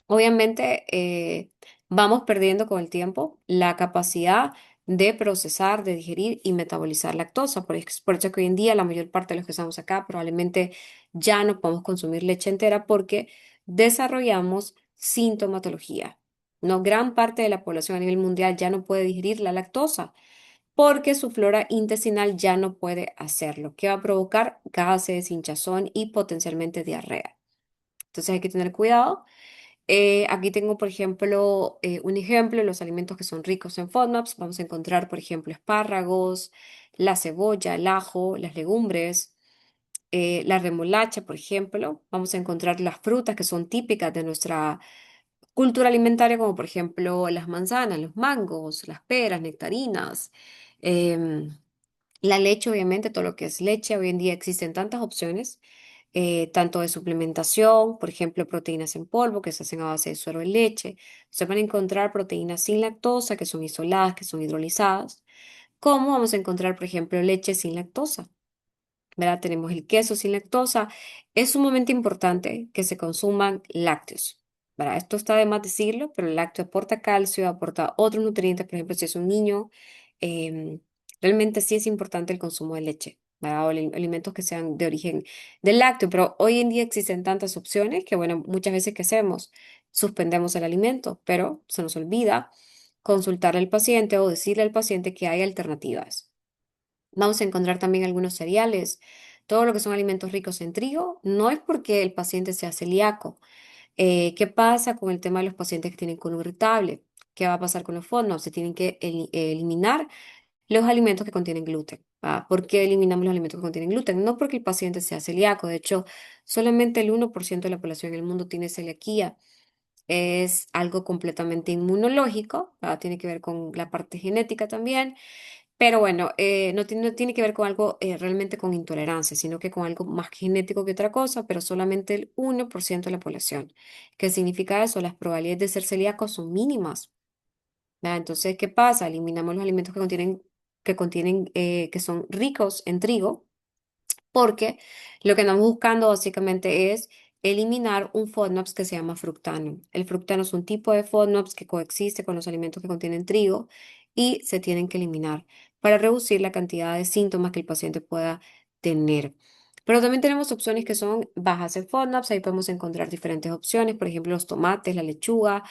Obviamente, vamos perdiendo con el tiempo la capacidad de procesar, de digerir y metabolizar lactosa. Por eso que hoy en día la mayor parte de los que estamos acá probablemente ya no podemos consumir leche entera porque desarrollamos sintomatología. No, gran parte de la población a nivel mundial ya no puede digerir la lactosa porque su flora intestinal ya no puede hacerlo, que va a provocar gases, hinchazón y potencialmente diarrea. Entonces hay que tener cuidado. Aquí tengo, por ejemplo, un ejemplo de los alimentos que son ricos en FODMAPs. Vamos a encontrar, por ejemplo, espárragos, la cebolla, el ajo, las legumbres, la remolacha, por ejemplo. Vamos a encontrar las frutas que son típicas de nuestra cultura alimentaria, como por ejemplo las manzanas, los mangos, las peras, nectarinas. em, la leche, obviamente, todo lo que es leche, hoy en día existen tantas opciones, tanto de suplementación, por ejemplo, proteínas en polvo que se hacen a base de suero de leche. Se van a encontrar proteínas sin lactosa, que son isoladas, que son hidrolizadas. ¿Cómo vamos a encontrar, por ejemplo, leche sin lactosa? ¿Verdad? Tenemos el queso sin lactosa. Es sumamente importante que se consuman lácteos. ¿Verdad? Esto está de más decirlo, pero el lácteo aporta calcio, aporta otros nutrientes, por ejemplo, si es un niño, em, realmente sí es importante el consumo de leche, ¿verdad? O alimentos que sean de origen del lácteo, pero hoy en día existen tantas opciones que, bueno, muchas veces ¿qué hacemos? Suspendemos el alimento, pero se nos olvida consultar al paciente o decirle al paciente que hay alternativas. Vamos a encontrar también algunos cereales, todo lo que son alimentos ricos en trigo. No es porque el paciente sea celíaco. ¿Qué pasa con el tema de los pacientes que tienen colon irritable? ¿Qué va a pasar con los fondos? Se tienen que eliminar los alimentos que contienen gluten. ¿Va? ¿Por qué eliminamos los alimentos que contienen gluten? No porque el paciente sea celíaco. De hecho, solamente el 1% de la población en el mundo tiene celiaquía. Es algo completamente inmunológico, ¿va? Tiene que ver con la parte genética también. Pero bueno, no tiene que ver con algo realmente con intolerancia, sino que con algo más genético que otra cosa, pero solamente el 1% de la población. ¿Qué significa eso? Las probabilidades de ser celíacos son mínimas. ¿Verdad? Entonces, ¿qué pasa? Eliminamos los alimentos que son ricos en trigo porque lo que andamos buscando básicamente es eliminar un FODMAPs que se llama fructano. El fructano es un tipo de FODMAPs que coexiste con los alimentos que contienen trigo y se tienen que eliminar para reducir la cantidad de síntomas que el paciente pueda tener. Pero también tenemos opciones que son bajas en FODMAPs, ahí podemos encontrar diferentes opciones, por ejemplo, los tomates, la lechuga.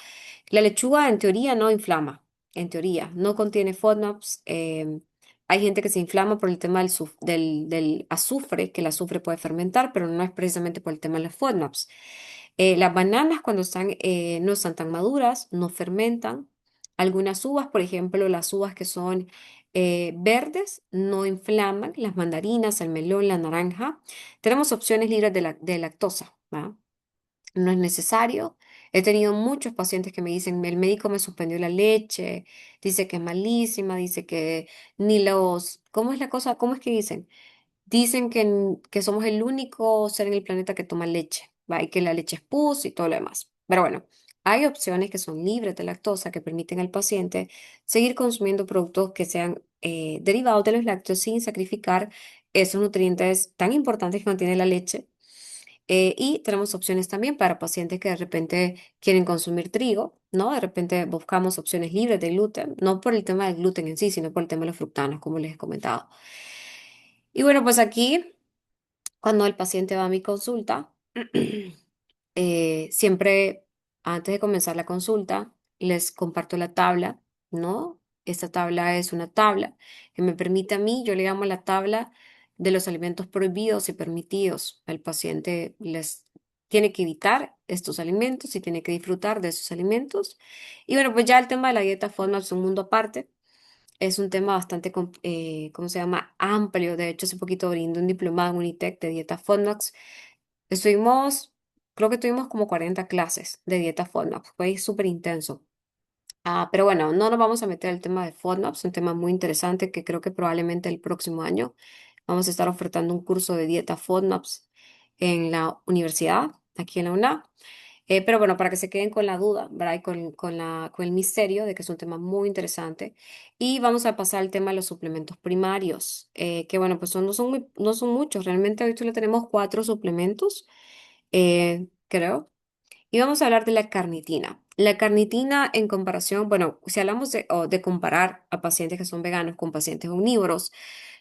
La lechuga en teoría no inflama, en teoría, no contiene FODMAPs. Hay gente que se inflama por el tema del azufre, que el azufre puede fermentar, pero no es precisamente por el tema de las FODMAPs. Las bananas cuando no están tan maduras, no fermentan. Algunas uvas, por ejemplo, las uvas que son verdes, no inflaman. Las mandarinas, el melón, la naranja. Tenemos opciones libres de lactosa, ¿va? No es necesario. He tenido muchos pacientes que me dicen, el médico me suspendió la leche, dice que es malísima, dice que ¿cómo es la cosa? ¿Cómo es que dicen? Dicen que somos el único ser en el planeta que toma leche, ¿va? Y que la leche es pus y todo lo demás. Pero bueno, hay opciones que son libres de lactosa que permiten al paciente seguir consumiendo productos que sean derivados de los lácteos sin sacrificar esos nutrientes tan importantes que contiene la leche Y tenemos opciones también para pacientes que de repente quieren consumir trigo, ¿no? De repente buscamos opciones libres de gluten, no por el tema del gluten en sí, sino por el tema de los fructanos, como les he comentado. Y bueno, pues aquí, cuando el paciente va a mi consulta, siempre antes de comenzar la consulta, les comparto la tabla, ¿no? Esta tabla es una tabla que me permite a mí, yo le llamo la tabla de los alimentos prohibidos y permitidos. El paciente les tiene que evitar estos alimentos y tiene que disfrutar de esos alimentos. Y bueno, pues ya el tema de la dieta FODMAP es un mundo aparte. Es un tema bastante, ¿cómo se llama? Amplio. De hecho, hace poquito brindé un diplomado en Unitec de dieta FODMAP. Estuvimos, creo que tuvimos como 40 clases de dieta FODMAP. Fue súper intenso. Pero bueno, no nos vamos a meter al tema de FODMAP. Es un tema muy interesante que creo que probablemente el próximo año vamos a estar ofertando un curso de dieta FODMAPs en la universidad, aquí en la UNA. Pero bueno, para que se queden con la duda, ¿verdad? Y con el misterio de que es un tema muy interesante. Y vamos a pasar al tema de los suplementos primarios, que bueno, pues no son muchos. Realmente hoy solo tenemos 4 suplementos, creo. Y vamos a hablar de la carnitina. La carnitina en comparación, bueno, si hablamos de comparar a pacientes que son veganos con pacientes omnívoros,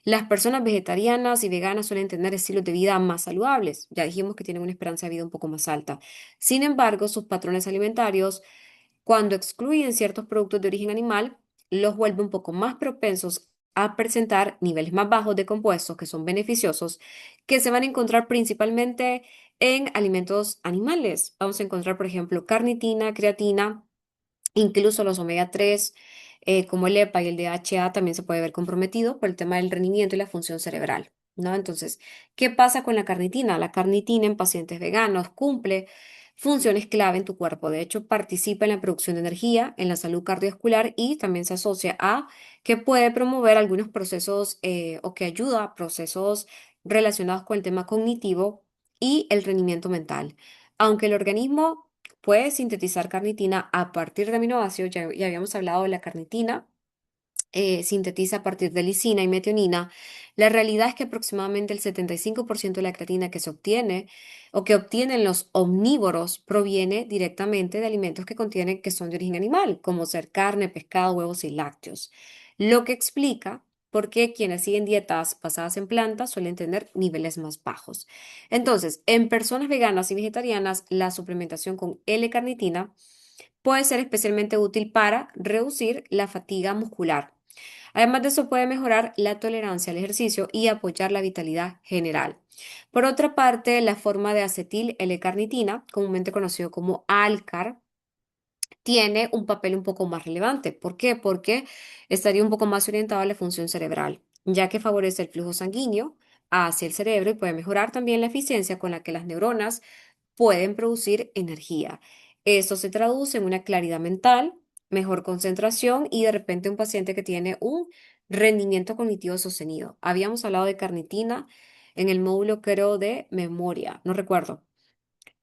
las personas vegetarianas y veganas suelen tener estilos de vida más saludables. Ya dijimos que tienen una esperanza de vida un poco más alta. Sin embargo, sus patrones alimentarios, cuando excluyen ciertos productos de origen animal, los vuelve un poco más propensos a presentar niveles más bajos de compuestos que son beneficiosos, que se van a encontrar principalmente en alimentos animales. Vamos a encontrar, por ejemplo, carnitina, creatina. Incluso los omega 3, como el EPA y el DHA, también se puede ver comprometido por el tema del rendimiento y la función cerebral, ¿no? Entonces, ¿qué pasa con la carnitina? La carnitina en pacientes veganos cumple funciones clave en tu cuerpo. De hecho, participa en la producción de energía, en la salud cardiovascular y también se asocia a que puede promover algunos procesos o que ayuda a procesos relacionados con el tema cognitivo y el rendimiento mental. Aunque el organismo puede sintetizar carnitina a partir de aminoácidos, ya habíamos hablado de la carnitina, sintetiza a partir de lisina y metionina. La realidad es que aproximadamente el 75% de la creatina que se obtiene o que obtienen los omnívoros proviene directamente de alimentos que son de origen animal, como ser carne, pescado, huevos y lácteos. Lo que explica por qué quienes siguen dietas basadas en plantas suelen tener niveles más bajos. Entonces, en personas veganas y vegetarianas, la suplementación con L-carnitina puede ser especialmente útil para reducir la fatiga muscular. Además de eso, puede mejorar la tolerancia al ejercicio y apoyar la vitalidad general. Por otra parte, la forma de acetil L-carnitina, comúnmente conocido como Alcar, tiene un papel un poco más relevante. ¿Por qué? Porque estaría un poco más orientado a la función cerebral, ya que favorece el flujo sanguíneo hacia el cerebro y puede mejorar también la eficiencia con la que las neuronas pueden producir energía. Esto se traduce en una claridad mental, mejor concentración y de repente un paciente que tiene un rendimiento cognitivo sostenido. Habíamos hablado de carnitina en el módulo, creo, de memoria, no recuerdo.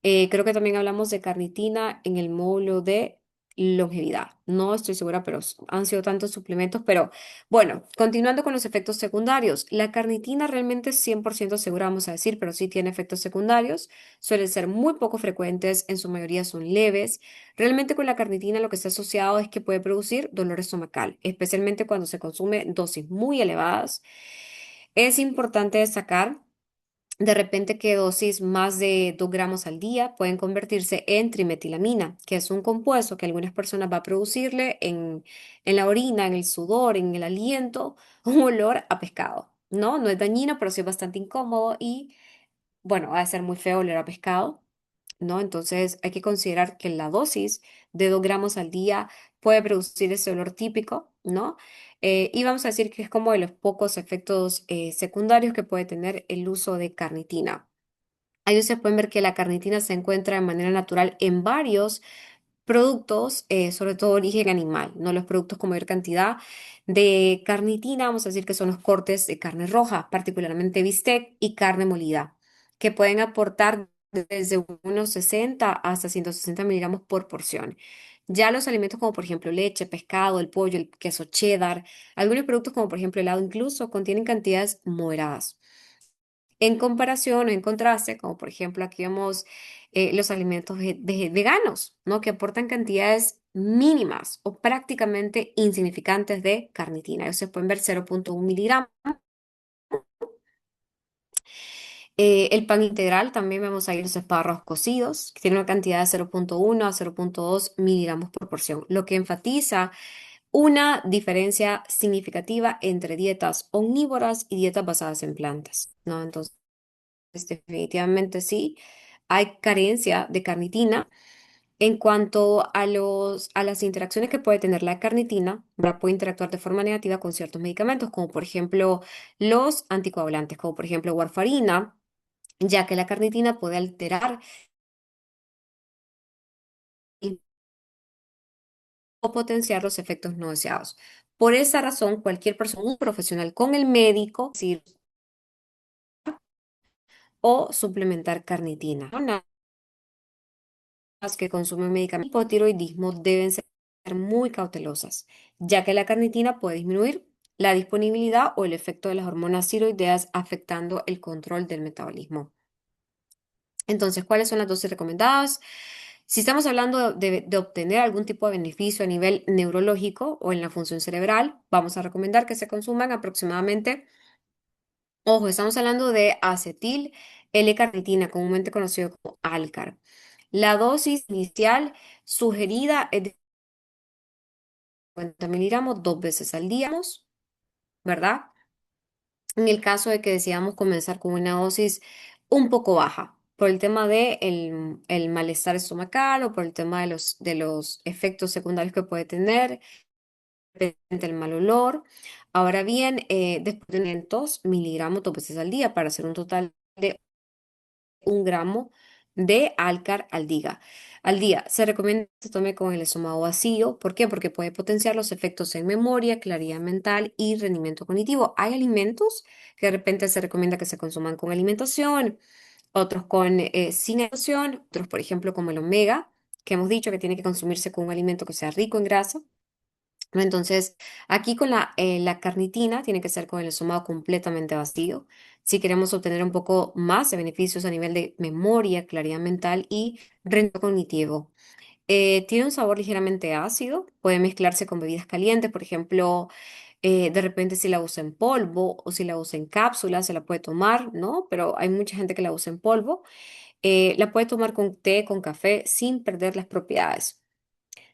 Creo que también hablamos de carnitina en el módulo de longevidad. No estoy segura, pero han sido tantos suplementos. Pero bueno, continuando con los efectos secundarios. La carnitina realmente es 100% segura, vamos a decir, pero sí tiene efectos secundarios. Suelen ser muy poco frecuentes, en su mayoría son leves. Realmente con la carnitina lo que está asociado es que puede producir dolor estomacal, especialmente cuando se consume dosis muy elevadas. Es importante destacar de repente que dosis más de 2 gramos al día pueden convertirse en trimetilamina, que es un compuesto que algunas personas va a producirle en la orina, en el sudor, en el aliento, un olor a pescado. No, no es dañino, pero sí es bastante incómodo y bueno, va a ser muy feo oler a pescado. ¿No? Entonces hay que considerar que la dosis de 2 gramos al día puede producir ese olor típico, ¿no? Y vamos a decir que es como de los pocos efectos secundarios que puede tener el uso de carnitina. Ahí ustedes pueden ver que la carnitina se encuentra de manera natural en varios productos, sobre todo origen animal, ¿no? Los productos con mayor cantidad de carnitina, vamos a decir que son los cortes de carne roja, particularmente bistec y carne molida, que pueden aportar desde unos 60 hasta 160 miligramos por porción. Ya los alimentos como por ejemplo leche, pescado, el pollo, el queso cheddar, algunos productos como por ejemplo helado incluso contienen cantidades moderadas. en comparación o en contraste, como por ejemplo aquí vemos los alimentos veganos, ¿no? Que aportan cantidades mínimas o prácticamente insignificantes de carnitina. Ellos se pueden ver 0,1 miligramos. El pan integral, también vemos ahí los espárragos cocidos, que tiene una cantidad de 0,1 a 0,2 miligramos por porción, lo que enfatiza una diferencia significativa entre dietas omnívoras y dietas basadas en plantas, ¿no? Entonces, definitivamente sí, hay carencia de carnitina. En cuanto a a las interacciones que puede tener la carnitina, ¿verdad? Puede interactuar de forma negativa con ciertos medicamentos, como por ejemplo los anticoagulantes, como por ejemplo warfarina, ya que la carnitina puede alterar o potenciar los efectos no deseados. Por esa razón, cualquier persona, un profesional con el médico, sí, o suplementar carnitina. Las que consumen medicamentos de hipotiroidismo deben ser muy cautelosas, ya que la carnitina puede disminuir la disponibilidad o el efecto de las hormonas tiroideas afectando el control del metabolismo. Entonces, ¿cuáles son las dosis recomendadas? Si estamos hablando de obtener algún tipo de beneficio a nivel neurológico o en la función cerebral, vamos a recomendar que se consuman aproximadamente, ojo, estamos hablando de acetil L-carnitina, comúnmente conocido como Alcar. La dosis inicial sugerida es de 50 miligramos 2 veces al día, ¿verdad? En el caso de que decidamos comenzar con una dosis un poco baja, por el tema de el malestar estomacal o por el tema de de los efectos secundarios que puede tener, de repente el mal olor. Ahora bien, después de 500 miligramos 2 veces al día para hacer un total de 1 gramo de álcar al día. Se recomienda que se tome con el estómago vacío. ¿Por qué? Porque puede potenciar los efectos en memoria, claridad mental y rendimiento cognitivo. Hay alimentos que de repente se recomienda que se consuman con alimentación, otros con sin alimentación, otros, por ejemplo, como el omega, que hemos dicho que tiene que consumirse con un alimento que sea rico en grasa. ¿No? Entonces, aquí con la carnitina tiene que ser con el estómago completamente vacío. Si queremos obtener un poco más de beneficios a nivel de memoria, claridad mental y rendimiento cognitivo. Tiene un sabor ligeramente ácido, puede mezclarse con bebidas calientes, por ejemplo, de repente si la usa en polvo o si la usa en cápsula, se la puede tomar, ¿no? Pero hay mucha gente que la usa en polvo. La puede tomar con té, con café, sin perder las propiedades.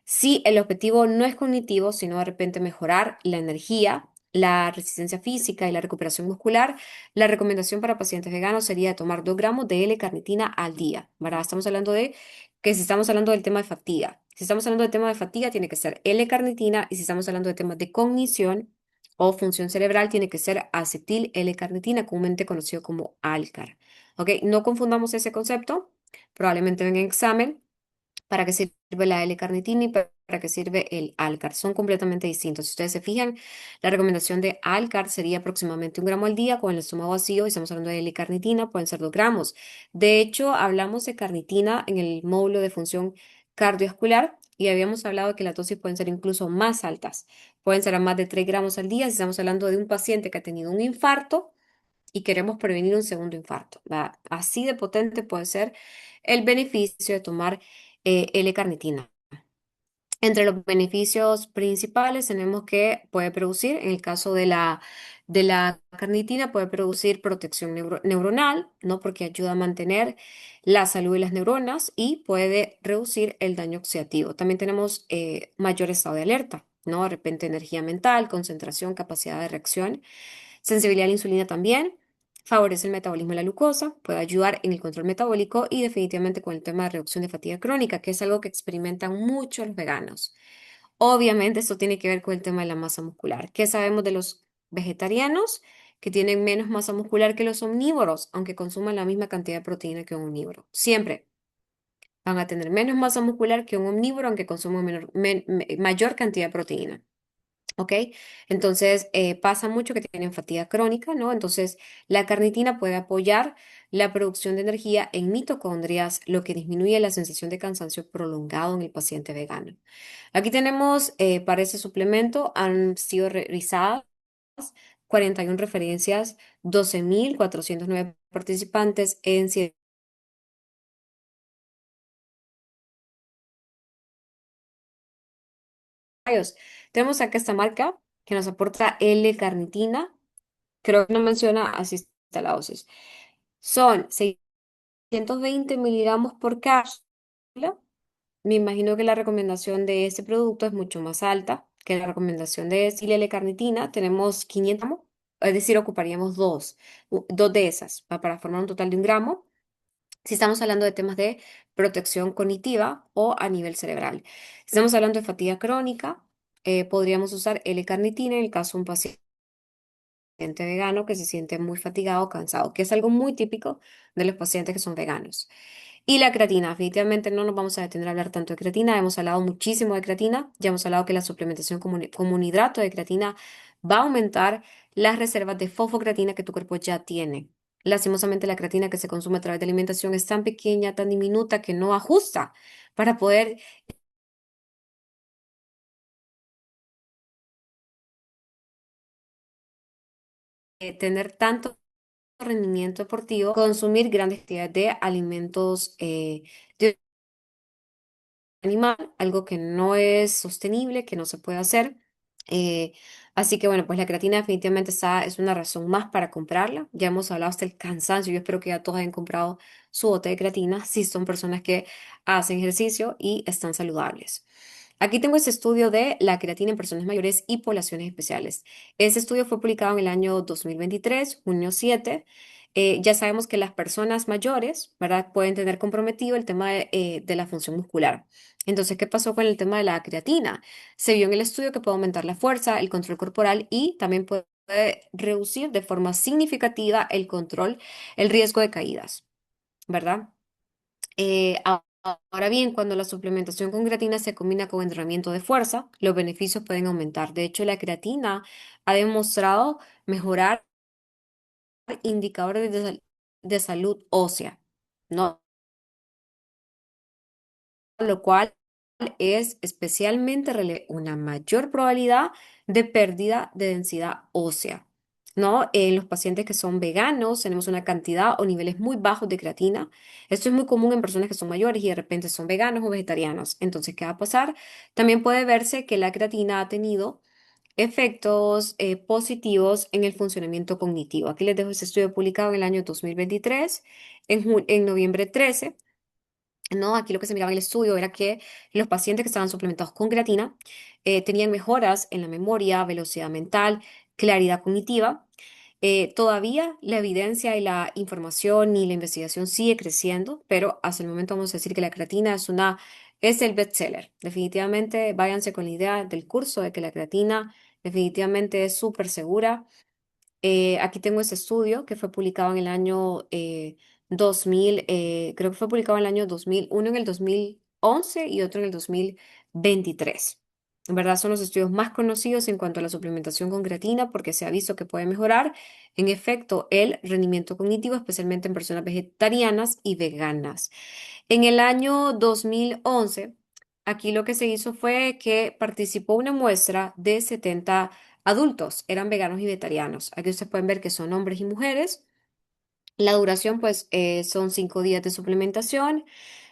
Si el objetivo no es cognitivo, sino de repente mejorar la energía, la resistencia física y la recuperación muscular, la recomendación para pacientes veganos sería tomar 2 gramos de L-carnitina al día, ¿verdad? Estamos hablando de que si estamos hablando del tema de fatiga, si estamos hablando del tema de fatiga, tiene que ser L-carnitina y si estamos hablando de temas de cognición o función cerebral, tiene que ser acetil L-carnitina, comúnmente conocido como Alcar. ¿Ok? No confundamos ese concepto, probablemente venga en examen para qué sirve la L-carnitina y para qué sirve el Alcar. Son completamente distintos. Si ustedes se fijan, la recomendación de Alcar sería aproximadamente 1 gramo al día con el estómago vacío y estamos hablando de L-carnitina, pueden ser 2 gramos. De hecho, hablamos de carnitina en el módulo de función cardiovascular y habíamos hablado de que las dosis pueden ser incluso más altas. Pueden ser a más de 3 gramos al día si estamos hablando de un paciente que ha tenido un infarto y queremos prevenir un segundo infarto, ¿verdad? Así de potente puede ser el beneficio de tomar L-carnitina. Entre los beneficios principales tenemos que puede producir, en el caso de la carnitina, puede producir protección neuronal, ¿no? Porque ayuda a mantener la salud de las neuronas y puede reducir el daño oxidativo. También tenemos mayor estado de alerta, ¿no? De repente energía mental, concentración, capacidad de reacción. Sensibilidad a la insulina también. Favorece el metabolismo de la glucosa, puede ayudar en el control metabólico y definitivamente con el tema de reducción de fatiga crónica, que es algo que experimentan muchos los veganos. Obviamente esto tiene que ver con el tema de la masa muscular. ¿Qué sabemos de los vegetarianos? Que tienen menos masa muscular que los omnívoros, aunque consuman la misma cantidad de proteína que un omnívoro. Siempre van a tener menos masa muscular que un omnívoro, aunque consuman mayor cantidad de proteína. ¿Ok? Entonces, pasa mucho que tienen fatiga crónica, ¿no? Entonces, la carnitina puede apoyar la producción de energía en mitocondrias, lo que disminuye la sensación de cansancio prolongado en el paciente vegano. Aquí tenemos, para ese suplemento, han sido revisadas 41 referencias, 12.409 participantes en 100 ensayos. Tenemos acá esta marca que nos aporta L-carnitina. Creo que no menciona así está la dosis. Son 620 miligramos por cápsula. Me imagino que la recomendación de este producto es mucho más alta que la recomendación de L-carnitina. Tenemos 500 gramos, es decir, ocuparíamos dos de esas para formar un total de 1 gramo. Si estamos hablando de temas de protección cognitiva o a nivel cerebral. Si estamos hablando de fatiga crónica, podríamos usar L-carnitina en el caso de un paciente vegano que se siente muy fatigado o cansado, que es algo muy típico de los pacientes que son veganos. Y la creatina, definitivamente no nos vamos a detener a hablar tanto de creatina, hemos hablado muchísimo de creatina, ya hemos hablado que la suplementación con un hidrato de creatina va a aumentar las reservas de fosfocreatina que tu cuerpo ya tiene. Lastimosamente la creatina que se consume a través de alimentación es tan pequeña, tan diminuta que no ajusta para poder tener tanto rendimiento deportivo, consumir grandes cantidades de alimentos de animal, algo que no es sostenible, que no se puede hacer. Eh, Así que bueno, pues la creatina definitivamente es una razón más para comprarla. Ya hemos hablado hasta el cansancio. Yo espero que ya todos hayan comprado su bote de creatina si son personas que hacen ejercicio y están saludables. Aquí tengo este estudio de la creatina en personas mayores y poblaciones especiales. Este estudio fue publicado en el año 2023, junio 7. Ya sabemos que las personas mayores, ¿verdad?, pueden tener comprometido el tema de la función muscular. Entonces, ¿qué pasó con el tema de la creatina? Se vio en el estudio que puede aumentar la fuerza, el control corporal y también puede reducir de forma significativa el riesgo de caídas, ¿verdad? Ahora bien, cuando la suplementación con creatina se combina con entrenamiento de fuerza, los beneficios pueden aumentar. De hecho, la creatina ha demostrado mejorar indicadores de salud ósea, ¿no? Lo cual es especialmente una mayor probabilidad de pérdida de densidad ósea, ¿no? En los pacientes que son veganos tenemos una cantidad o niveles muy bajos de creatina. Esto es muy común en personas que son mayores y de repente son veganos o vegetarianos. Entonces, ¿qué va a pasar? También puede verse que la creatina ha tenido efectos positivos en el funcionamiento cognitivo. Aquí les dejo este estudio publicado en el año 2023, en noviembre 13. No, aquí lo que se miraba en el estudio era que los pacientes que estaban suplementados con creatina tenían mejoras en la memoria, velocidad mental, claridad cognitiva. Todavía la evidencia y la información y la investigación sigue creciendo, pero hasta el momento vamos a decir que la creatina es el bestseller. Definitivamente váyanse con la idea del curso de que la creatina definitivamente es súper segura. Aquí tengo ese estudio que fue publicado en el año 2000, creo que fue publicado en el año 2000, uno en el 2011 y otro en el 2023. En verdad son los estudios más conocidos en cuanto a la suplementación con creatina porque se ha visto que puede mejorar, en efecto, el rendimiento cognitivo, especialmente en personas vegetarianas y veganas. En el año 2011, aquí lo que se hizo fue que participó una muestra de 70 adultos, eran veganos y vegetarianos. Aquí ustedes pueden ver que son hombres y mujeres. La duración, pues, son 5 días de suplementación.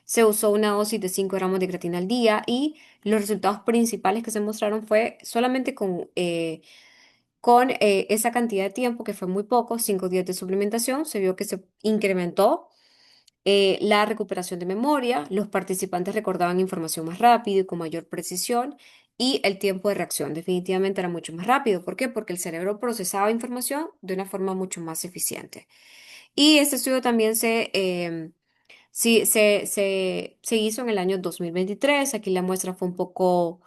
Se usó una dosis de 5 gramos de creatina al día y los resultados principales que se mostraron fue solamente con esa cantidad de tiempo, que fue muy poco, 5 días de suplementación, se vio que se incrementó la recuperación de memoria, los participantes recordaban información más rápido y con mayor precisión y el tiempo de reacción definitivamente era mucho más rápido. ¿Por qué? Porque el cerebro procesaba información de una forma mucho más eficiente. Y este estudio también sí, se hizo en el año 2023. Aquí la muestra fue un poco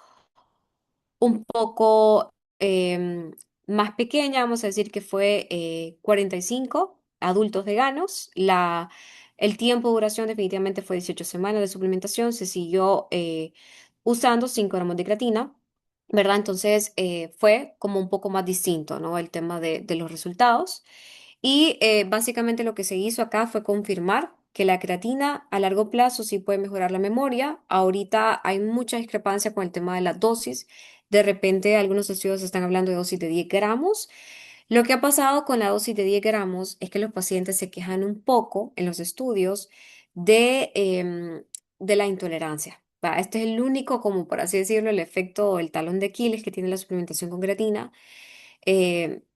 más pequeña, vamos a decir que fue 45 adultos veganos. El tiempo de duración definitivamente fue 18 semanas de suplementación. Se siguió usando 5 gramos de creatina, ¿verdad? Entonces fue como un poco más distinto, ¿no? El tema de los resultados. Y básicamente lo que se hizo acá fue confirmar que la creatina a largo plazo sí puede mejorar la memoria. Ahorita hay mucha discrepancia con el tema de la dosis. De repente algunos estudios están hablando de dosis de 10 gramos. Lo que ha pasado con la dosis de 10 gramos es que los pacientes se quejan un poco en los estudios de, de la intolerancia. ¿Va? Este es el único, como por así decirlo, el efecto o el talón de Aquiles que tiene la suplementación con creatina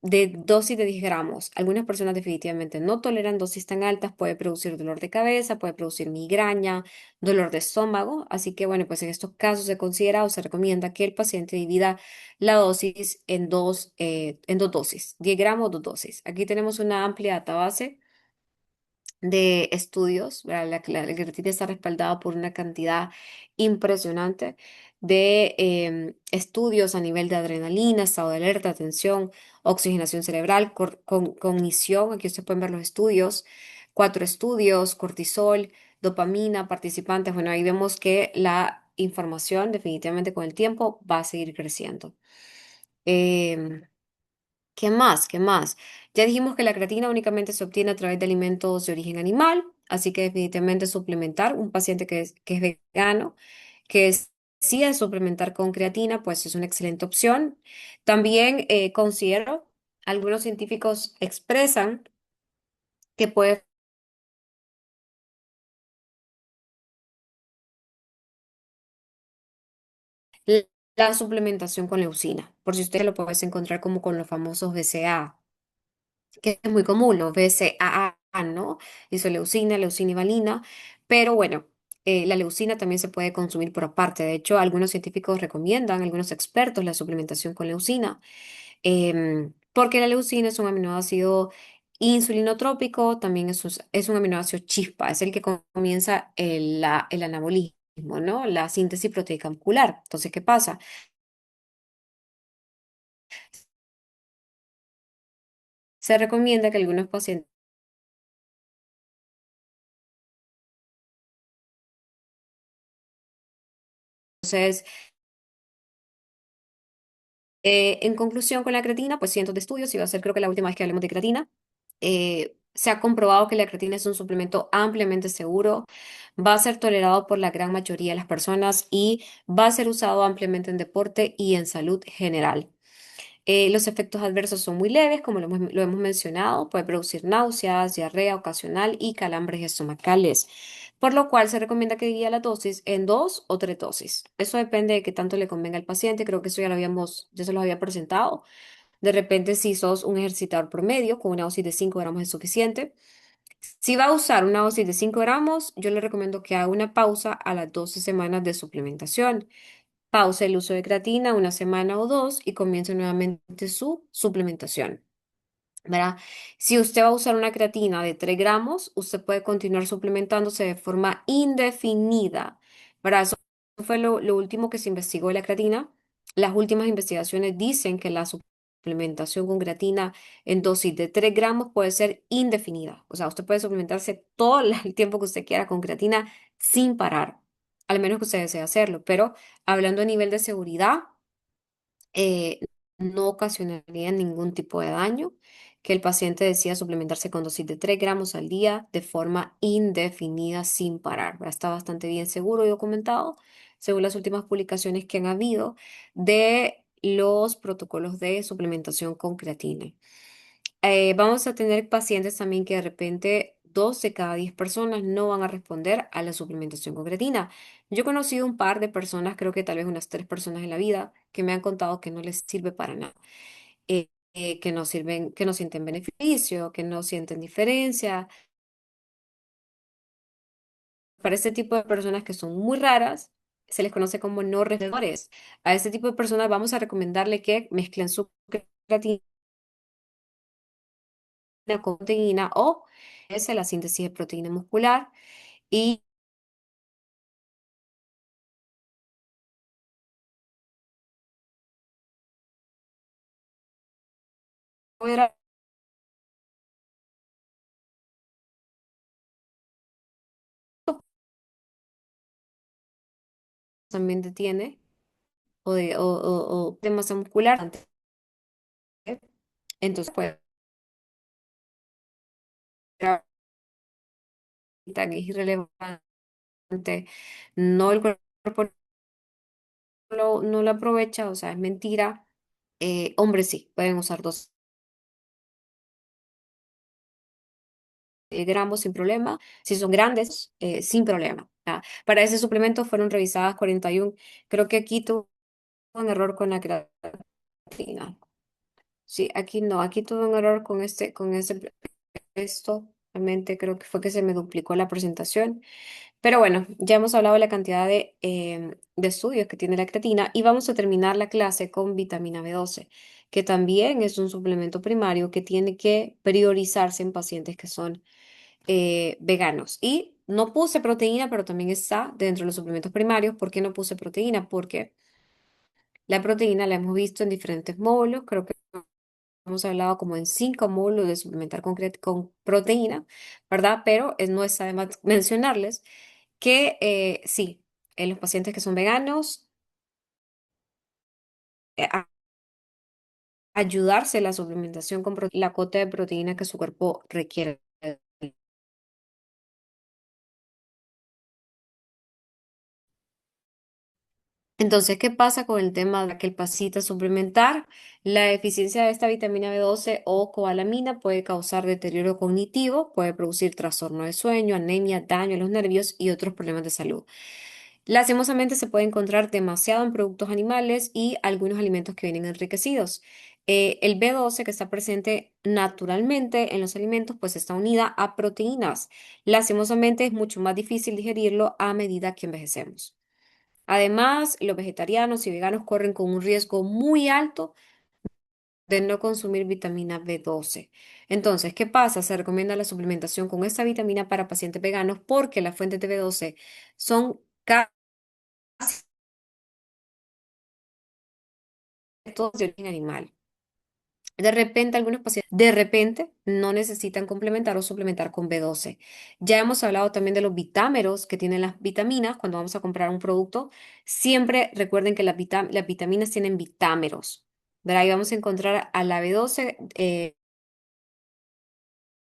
de dosis de 10 gramos. Algunas personas definitivamente no toleran dosis tan altas, puede producir dolor de cabeza, puede producir migraña, dolor de estómago. Así que bueno, pues en estos casos se considera o se recomienda que el paciente divida la dosis en dos dosis, 10 gramos, dos dosis. Aquí tenemos una amplia database de estudios, ¿verdad? La creatina está respaldada por una cantidad impresionante de estudios a nivel de adrenalina, estado de alerta, atención, oxigenación cerebral, cognición. Aquí ustedes pueden ver los estudios, cuatro estudios, cortisol, dopamina, participantes. Bueno, ahí vemos que la información definitivamente con el tiempo va a seguir creciendo. Em, ¿Qué más? ¿Qué más? Ya dijimos que la creatina únicamente se obtiene a través de alimentos de origen animal, así que definitivamente suplementar un paciente que es vegano, decida suplementar con creatina, pues es una excelente opción. También considero, algunos científicos expresan que puede la suplementación con leucina, por si usted lo puedes encontrar como con los famosos BCA, que es muy común, los BCAA, ¿no? Isoleucina, leucina y valina, pero bueno, la leucina también se puede consumir por aparte. De hecho, algunos científicos recomiendan, algunos expertos, la suplementación con leucina, porque la leucina es un aminoácido insulinotrópico, también es un aminoácido chispa, es el que comienza el anabolismo, ¿no? La síntesis proteica muscular. Entonces, ¿qué pasa? Se recomienda que algunos pacientes entonces, en conclusión con la creatina, pues cientos de estudios, y va a ser creo que la última vez que hablemos de creatina, se ha comprobado que la creatina es un suplemento ampliamente seguro, va a ser tolerado por la gran mayoría de las personas y va a ser usado ampliamente en deporte y en salud general. Los efectos adversos son muy leves, como lo hemos mencionado, puede producir náuseas, diarrea ocasional y calambres estomacales, por lo cual se recomienda que divida la dosis en dos o tres dosis. Eso depende de qué tanto le convenga al paciente, creo que eso ya se lo había presentado. De repente, si sos un ejercitador promedio, con una dosis de 5 gramos es suficiente. Si va a usar una dosis de 5 gramos, yo le recomiendo que haga una pausa a las 12 semanas de suplementación. Pause el uso de creatina una semana o dos y comience nuevamente su suplementación. ¿Verdad? Si usted va a usar una creatina de 3 gramos, usted puede continuar suplementándose de forma indefinida. ¿Verdad? Eso fue lo último que se investigó de la creatina. Las últimas investigaciones dicen que la suplementación con creatina en dosis de 3 gramos puede ser indefinida. O sea, usted puede suplementarse todo el tiempo que usted quiera con creatina sin parar, al menos que usted desee hacerlo. Pero hablando a nivel de seguridad, eh, no ocasionaría ningún tipo de daño, que el paciente decida suplementarse con dosis de 3 gramos al día de forma indefinida sin parar. ¿Verdad? Está bastante bien seguro y documentado, según las últimas publicaciones que han habido de los protocolos de suplementación con creatina. Vamos a tener pacientes también que de repente 2 de cada 10 personas no van a responder a la suplementación con creatina. Yo he conocido un par de personas, creo que tal vez unas 3 personas en la vida, que me han contado que no les sirve para nada, que no sirven, que no sienten beneficio, que no sienten diferencia. Para este tipo de personas que son muy raras, se les conoce como no respondedores. A este tipo de personas vamos a recomendarle que mezclen su creatina con proteína o es la síntesis de proteína muscular y carbohidratos también detiene o de masa muscular. Entonces, pues, tan es irrelevante. No, el cuerpo no lo aprovecha, o sea, es mentira. Hombres sí, pueden usar dos. gramos sin problema, si son grandes, sin problema. Para ese suplemento fueron revisadas 41. Creo que aquí tuvo un error con la creatina. Sí, aquí no, aquí tuve un error con esto. Realmente creo que fue que se me duplicó la presentación. Pero bueno, ya hemos hablado de la cantidad de estudios que tiene la creatina y vamos a terminar la clase con vitamina B12, que también es un suplemento primario que tiene que priorizarse en pacientes que son veganos. Y no puse proteína, pero también está dentro de los suplementos primarios. ¿Por qué no puse proteína? Porque la proteína la hemos visto en diferentes módulos. Creo que hemos hablado como en 5 módulos de suplementar con proteína, ¿verdad? Pero no está de más mencionarles que sí, en los pacientes que son veganos, ayudarse la suplementación con la cota de proteína que su cuerpo requiere. Entonces, ¿qué pasa con el tema de que el paciente suplementar? La deficiencia de esta vitamina B12 o cobalamina puede causar deterioro cognitivo, puede producir trastorno de sueño, anemia, daño a los nervios y otros problemas de salud. Lastimosamente se puede encontrar demasiado en productos animales y algunos alimentos que vienen enriquecidos. El B12 que está presente naturalmente en los alimentos, pues está unida a proteínas. Lastimosamente es mucho más difícil digerirlo a medida que envejecemos. Además, los vegetarianos y veganos corren con un riesgo muy alto de no consumir vitamina B12. Entonces, ¿qué pasa? Se recomienda la suplementación con esta vitamina para pacientes veganos porque las fuentes de B12 son casi todas de origen animal. De repente, algunos pacientes, de repente, no necesitan complementar o suplementar con B12. Ya hemos hablado también de los vitámeros que tienen las vitaminas cuando vamos a comprar un producto. Siempre recuerden que las vitaminas tienen vitámeros. ¿Verdad? Ahí vamos a encontrar a la B12 de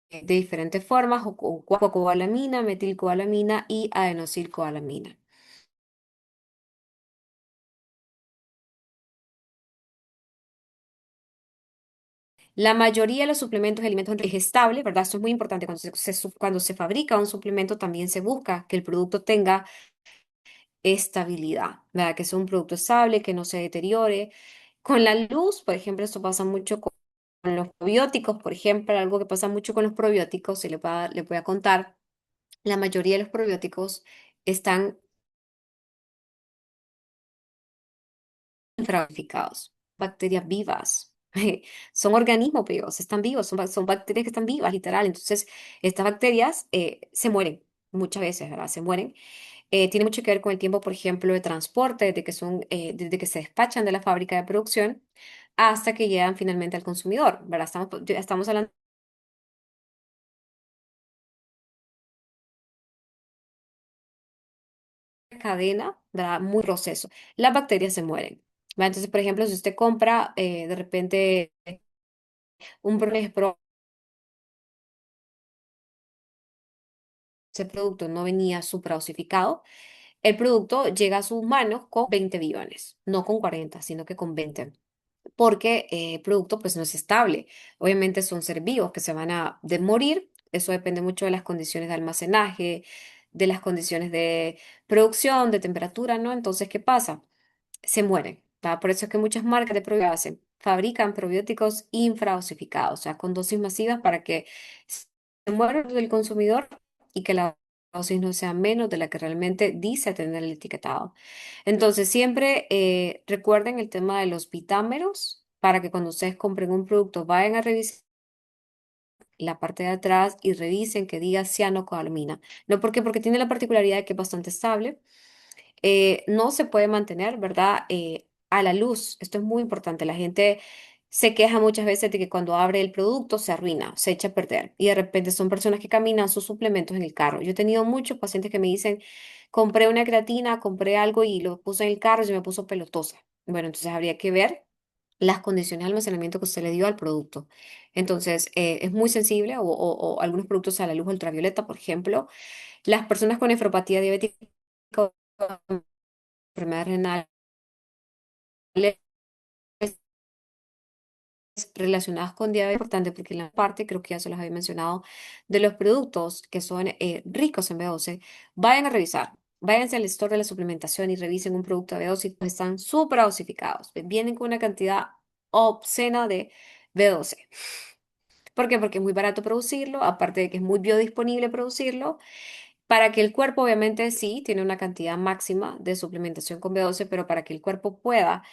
diferentes formas, o cobalamina, metilcobalamina y adenosilcobalamina. La mayoría de los suplementos y alimentos es estable, ¿verdad? Esto es muy importante. Cuando se fabrica un suplemento, también se busca que el producto tenga estabilidad, ¿verdad? Que sea un producto estable, que no se deteriore. Con la luz, por ejemplo, esto pasa mucho con los probióticos, por ejemplo, algo que pasa mucho con los probióticos, le voy a contar, la mayoría de los probióticos están infraverificados, bacterias vivas. Son organismos vivos, están vivos, son bacterias que están vivas, literal. Entonces, estas bacterias se mueren muchas veces, ¿verdad? Se mueren. Tiene mucho que ver con el tiempo, por ejemplo, de transporte, desde que se despachan de la fábrica de producción hasta que llegan finalmente al consumidor, ¿verdad? Estamos hablando de cadena, ¿verdad? Muy proceso. Las bacterias se mueren, ¿verdad? Entonces, por ejemplo, si usted compra de repente un ese producto no venía supraosificado, el producto llega a sus manos con 20 billones, no con 40, sino que con 20, porque el producto pues no es estable. Obviamente son seres vivos que se van a morir. Eso depende mucho de las condiciones de almacenaje, de las condiciones de producción, de temperatura, ¿no? Entonces, ¿qué pasa? Se mueren. ¿Va? Por eso es que muchas marcas de probióticos fabrican probióticos infraosificados, o sea, con dosis masivas para que se muera el consumidor y que la dosis no sea menos de la que realmente dice tener el etiquetado. Entonces, siempre recuerden el tema de los vitámeros para que cuando ustedes compren un producto vayan a revisar la parte de atrás y revisen que diga cianocobalamina. ¿No? ¿Por qué? Porque tiene la particularidad de que es bastante estable, no se puede mantener, ¿verdad? A la luz. Esto es muy importante. La gente se queja muchas veces de que cuando abre el producto se arruina, se echa a perder. Y de repente son personas que caminan sus suplementos en el carro. Yo he tenido muchos pacientes que me dicen, compré una creatina, compré algo y lo puse en el carro y se me puso pelotosa. Bueno, entonces habría que ver las condiciones de almacenamiento que usted le dio al producto. Entonces, es muy sensible o algunos productos a la luz ultravioleta, por ejemplo. Las personas con nefropatía diabética enfermedades renales relacionadas con diabetes es importante porque en la parte, creo que ya se los había mencionado, de los productos que son ricos en B12, vayan a revisar. Váyanse al store de la suplementación y revisen un producto de B12 y pues están súper dosificados. Vienen con una cantidad obscena de B12. ¿Por qué? Porque es muy barato producirlo, aparte de que es muy biodisponible producirlo, para que el cuerpo, obviamente, sí, tiene una cantidad máxima de suplementación con B12, pero para que el cuerpo pueda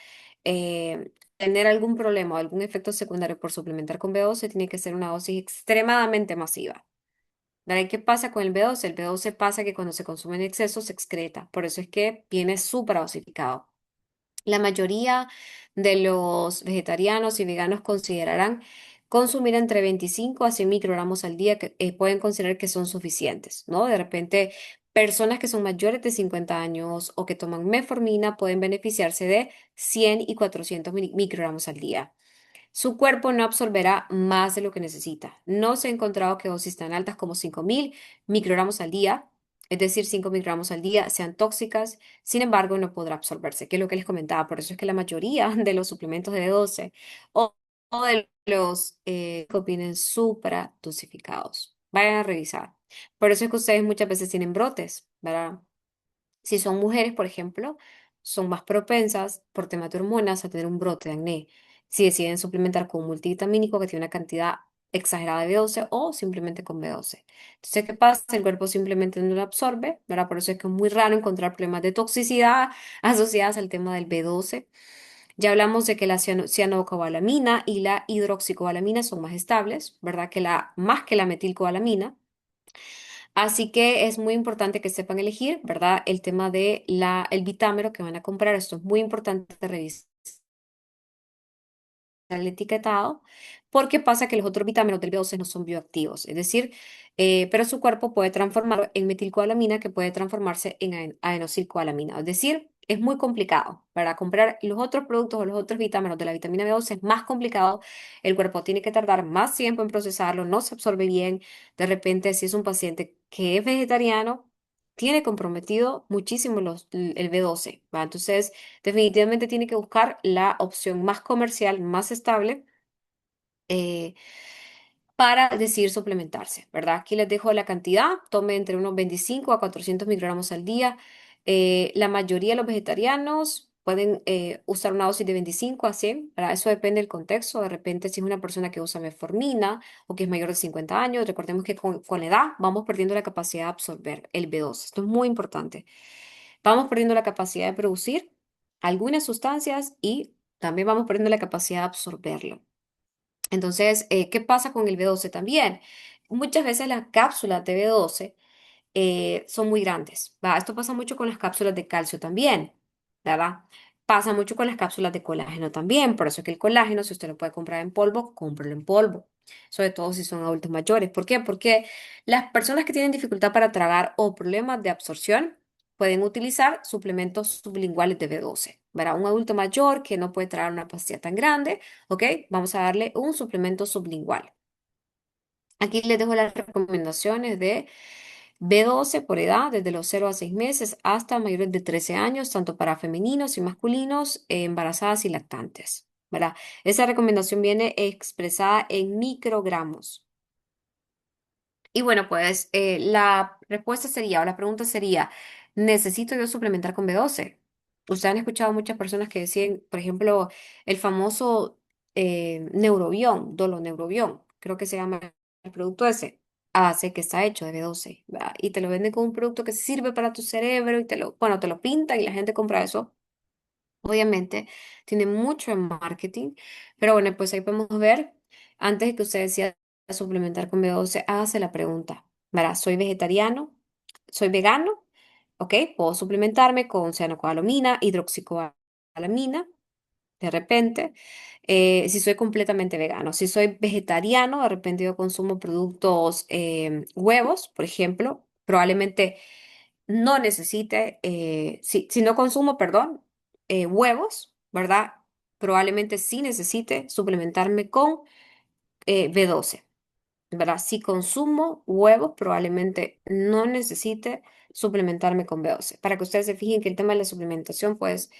tener algún problema o algún efecto secundario por suplementar con B12, tiene que ser una dosis extremadamente masiva. ¿Vale? ¿Qué pasa con el B12? El B12 pasa que cuando se consume en exceso se excreta, por eso es que viene súper dosificado. La mayoría de los vegetarianos y veganos considerarán consumir entre 25 a 100 microgramos al día que pueden considerar que son suficientes, ¿no? De repente, personas que son mayores de 50 años o que toman metformina pueden beneficiarse de 100 y 400 microgramos al día. Su cuerpo no absorberá más de lo que necesita. No se ha encontrado que dosis tan altas como 5.000 microgramos al día, es decir, 5 microgramos al día, sean tóxicas. Sin embargo, no podrá absorberse, que es lo que les comentaba. Por eso es que la mayoría de los suplementos de B12 o de los vienen supra dosificados. Vayan a revisar. Por eso es que ustedes muchas veces tienen brotes, ¿verdad? Si son mujeres, por ejemplo, son más propensas por temas de hormonas a tener un brote de acné. Si deciden suplementar con un multivitamínico que tiene una cantidad exagerada de B12 o simplemente con B12. Entonces, ¿qué pasa? El cuerpo simplemente no lo absorbe, ¿verdad? Por eso es que es muy raro encontrar problemas de toxicidad asociadas al tema del B12. Ya hablamos de que la cianocobalamina y la hidroxicobalamina son más estables, ¿verdad? Más que la metilcobalamina. Así que es muy importante que sepan elegir, ¿verdad? El tema de el vitámero que van a comprar. Esto es muy importante revisar el etiquetado, porque pasa que los otros vitaminas del B12 no son bioactivos, es decir, pero su cuerpo puede transformarlo en metilcobalamina que puede transformarse en adenosylcobalamina, es decir, es muy complicado. Para comprar los otros productos o los otros vitaminas de la vitamina B12 es más complicado, el cuerpo tiene que tardar más tiempo en procesarlo, no se absorbe bien, de repente si es un paciente que es vegetariano, tiene comprometido muchísimo el B12, ¿va? Entonces, definitivamente tiene que buscar la opción más comercial, más estable, eh, para decidir suplementarse, ¿verdad? Aquí les dejo la cantidad, tome entre unos 25 a 400 microgramos al día. La mayoría de los vegetarianos pueden usar una dosis de 25 a 100, ¿verdad? Eso depende del contexto. De repente, si es una persona que usa metformina o que es mayor de 50 años, recordemos que con la edad vamos perdiendo la capacidad de absorber el B12. Esto es muy importante. Vamos perdiendo la capacidad de producir algunas sustancias y también vamos perdiendo la capacidad de absorberlo. Entonces, ¿qué pasa con el B12 también? Muchas veces las cápsulas de B12 son muy grandes, ¿va? Esto pasa mucho con las cápsulas de calcio también, ¿verdad? Pasa mucho con las cápsulas de colágeno también, por eso es que el colágeno, si usted lo puede comprar en polvo, cómpralo en polvo, sobre todo si son adultos mayores. ¿Por qué? Porque las personas que tienen dificultad para tragar o problemas de absorción pueden utilizar suplementos sublinguales de B12. ¿Verdad? Un adulto mayor que no puede tragar una pastilla tan grande, ¿ok? Vamos a darle un suplemento sublingual. Aquí les dejo las recomendaciones de B12 por edad, desde los 0 a 6 meses hasta mayores de 13 años, tanto para femeninos y masculinos, embarazadas y lactantes, ¿verdad? Esa recomendación viene expresada en microgramos. Y bueno, pues la respuesta sería, o la pregunta sería, ¿necesito yo suplementar con B12? Ustedes han escuchado muchas personas que decían, por ejemplo, el famoso Neurobión, Doloneurobión, creo que se llama el producto ese, hace que está hecho de B12, ¿verdad? Y te lo venden como un producto que sirve para tu cerebro y bueno, te lo pintan y la gente compra eso. Obviamente, tiene mucho en marketing, pero bueno, pues ahí podemos ver, antes de que usted decida suplementar con B12, hágase la pregunta, ¿verdad? ¿Soy vegetariano? ¿Soy vegano? ¿Ok? Puedo suplementarme con cianocobalamina, hidroxicobalamina, de repente. Si soy completamente vegano, si soy vegetariano, de repente yo consumo productos, huevos, por ejemplo, probablemente no necesite, si no consumo, perdón, huevos, ¿verdad? Probablemente sí necesite suplementarme con B12, ¿verdad? Si consumo huevos, probablemente no necesite suplementarme con B12. Para que ustedes se fijen que el tema de la suplementación, pues,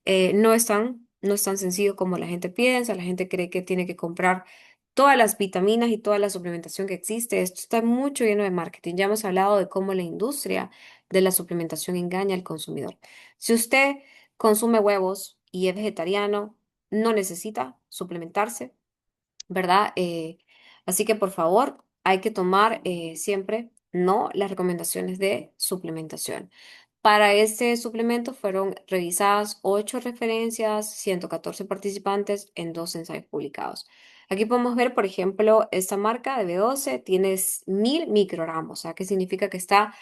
no es tan No es tan sencillo como la gente piensa, la gente cree que tiene que comprar todas las vitaminas y toda la suplementación que existe. Esto está mucho lleno de marketing. Ya hemos hablado de cómo la industria de la suplementación engaña al consumidor. Si usted consume huevos y es vegetariano, no necesita suplementarse, ¿verdad? Así que por favor, hay que tomar siempre no las recomendaciones de suplementación. Para este suplemento fueron revisadas 8 referencias, 114 participantes en 2 ensayos publicados. Aquí podemos ver, por ejemplo, esta marca de B12 tiene 1000 microgramos, o sea, que significa que está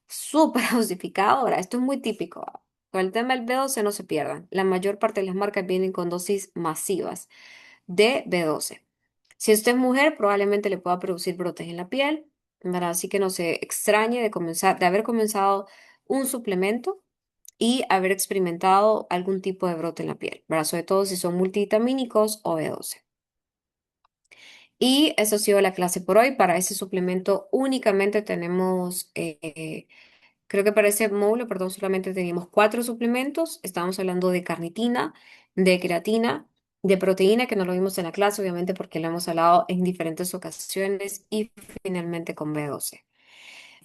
súper dosificado. Ahora, esto es muy típico. Con el tema del B12 no se pierdan. La mayor parte de las marcas vienen con dosis masivas de B12. Si usted es mujer, probablemente le pueda producir brotes en la piel, ¿verdad? Así que no se extrañe de haber comenzado un suplemento y haber experimentado algún tipo de brote en la piel, ¿verdad? Sobre todo si son multivitamínicos o B12. Y eso ha sido la clase por hoy. Para ese suplemento únicamente tenemos creo que para ese módulo, perdón, solamente teníamos 4 suplementos. Estábamos hablando de carnitina, de creatina, de proteína, que no lo vimos en la clase, obviamente, porque lo hemos hablado en diferentes ocasiones, y finalmente con B12.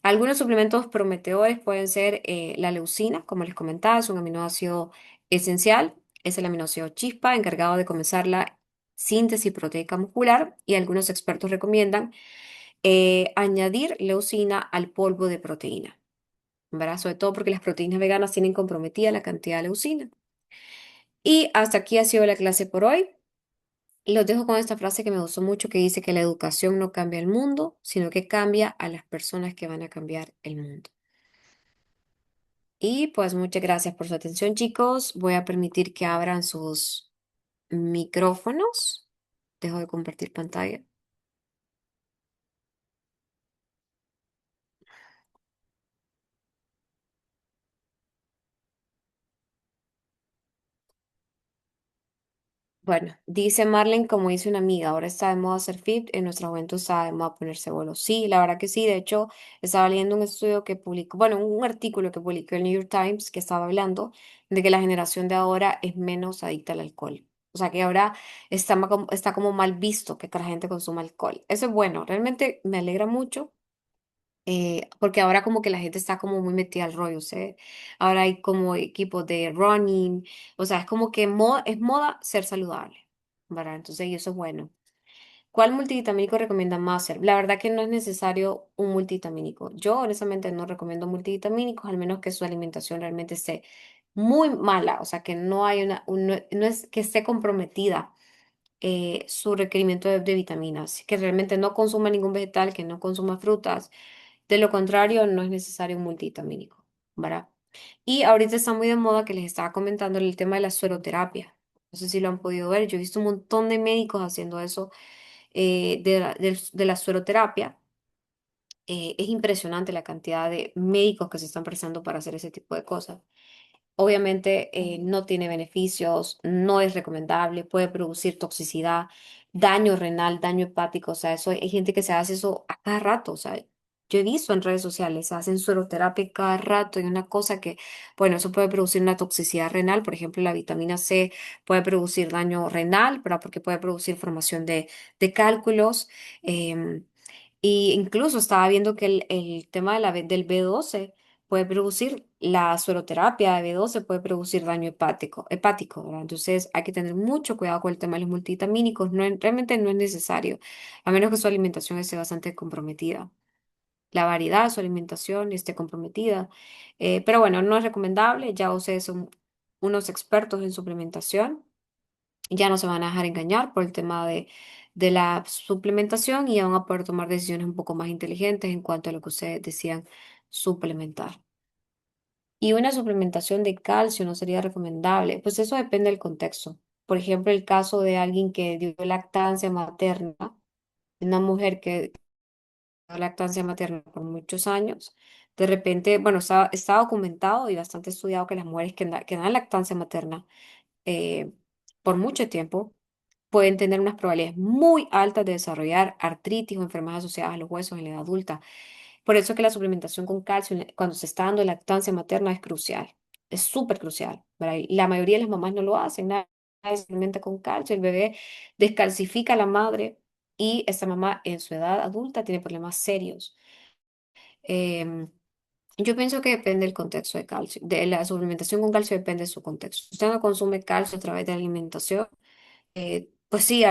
Algunos suplementos prometedores pueden ser la leucina, como les comentaba, es un aminoácido esencial, es el aminoácido chispa encargado de comenzar la síntesis proteica muscular, y algunos expertos recomiendan añadir leucina al polvo de proteína, ¿verdad? Sobre todo porque las proteínas veganas tienen comprometida la cantidad de leucina. Y hasta aquí ha sido la clase por hoy. Los dejo con esta frase que me gustó mucho, que dice que la educación no cambia el mundo, sino que cambia a las personas que van a cambiar el mundo. Y pues muchas gracias por su atención, chicos. Voy a permitir que abran sus micrófonos. Dejo de compartir pantalla. Bueno, dice Marlene, como dice una amiga, ahora está de moda ser fit, en nuestra juventud estaba de moda ponerse bolos. Sí, la verdad que sí. De hecho, estaba leyendo un estudio que publicó, bueno, un artículo que publicó el New York Times, que estaba hablando de que la generación de ahora es menos adicta al alcohol. O sea, que ahora está como mal visto que la gente consuma alcohol. Eso es bueno, realmente me alegra mucho, porque ahora como que la gente está como muy metida al rollo, o sea, ahora hay como equipos de running, o sea, es como que es moda ser saludable, ¿verdad? Entonces, y eso es bueno. ¿Cuál multivitamínico recomienda Master? La verdad que no es necesario un multivitamínico. Yo honestamente no recomiendo multivitamínicos, al menos que su alimentación realmente esté muy mala, o sea, que no hay no es que esté comprometida su requerimiento de vitaminas, que realmente no consuma ningún vegetal, que no consuma frutas. De lo contrario, no es necesario un multivitamínico, ¿verdad? Y ahorita está muy de moda, que les estaba comentando, el tema de la sueroterapia. No sé si lo han podido ver. Yo he visto un montón de médicos haciendo eso, de la sueroterapia. Es impresionante la cantidad de médicos que se están prestando para hacer ese tipo de cosas. Obviamente no tiene beneficios, no es recomendable, puede producir toxicidad, daño renal, daño hepático, o sea, eso hay gente que se hace eso a cada rato, o sea, yo he visto en redes sociales, hacen sueroterapia cada rato, y una cosa que, bueno, eso puede producir una toxicidad renal. Por ejemplo, la vitamina C puede producir daño renal, ¿verdad? Porque puede producir formación de cálculos. em, y incluso estaba viendo que el tema del B12 puede producir, la sueroterapia de B12 puede producir daño hepático, ¿verdad? Entonces hay que tener mucho cuidado con el tema de los multivitamínicos. Realmente no es necesario, a menos que su alimentación esté bastante comprometida. La variedad de su alimentación esté comprometida. Pero bueno, no es recomendable. Ya ustedes son unos expertos en suplementación, ya no se van a dejar engañar por el tema de la suplementación, y ya van a poder tomar decisiones un poco más inteligentes en cuanto a lo que ustedes decían suplementar. Y una suplementación de calcio no sería recomendable, pues eso depende del contexto. Por ejemplo, el caso de alguien que dio lactancia materna, una mujer que dio lactancia materna por muchos años, de repente, bueno, está documentado y bastante estudiado que las mujeres que dan lactancia materna eh, por mucho tiempo pueden tener unas probabilidades muy altas de desarrollar artritis o enfermedades asociadas a los huesos en la edad adulta. Por eso que la suplementación con calcio cuando se está dando lactancia materna es crucial, es súper crucial, ¿verdad? Y la mayoría de las mamás no lo hacen, nada y se alimenta con calcio, el bebé descalcifica a la madre y esta mamá en su edad adulta tiene problemas serios. Em, yo pienso que depende del contexto de calcio, de la suplementación con calcio depende de su contexto. Si usted no consume calcio a través de la alimentación, pues sí,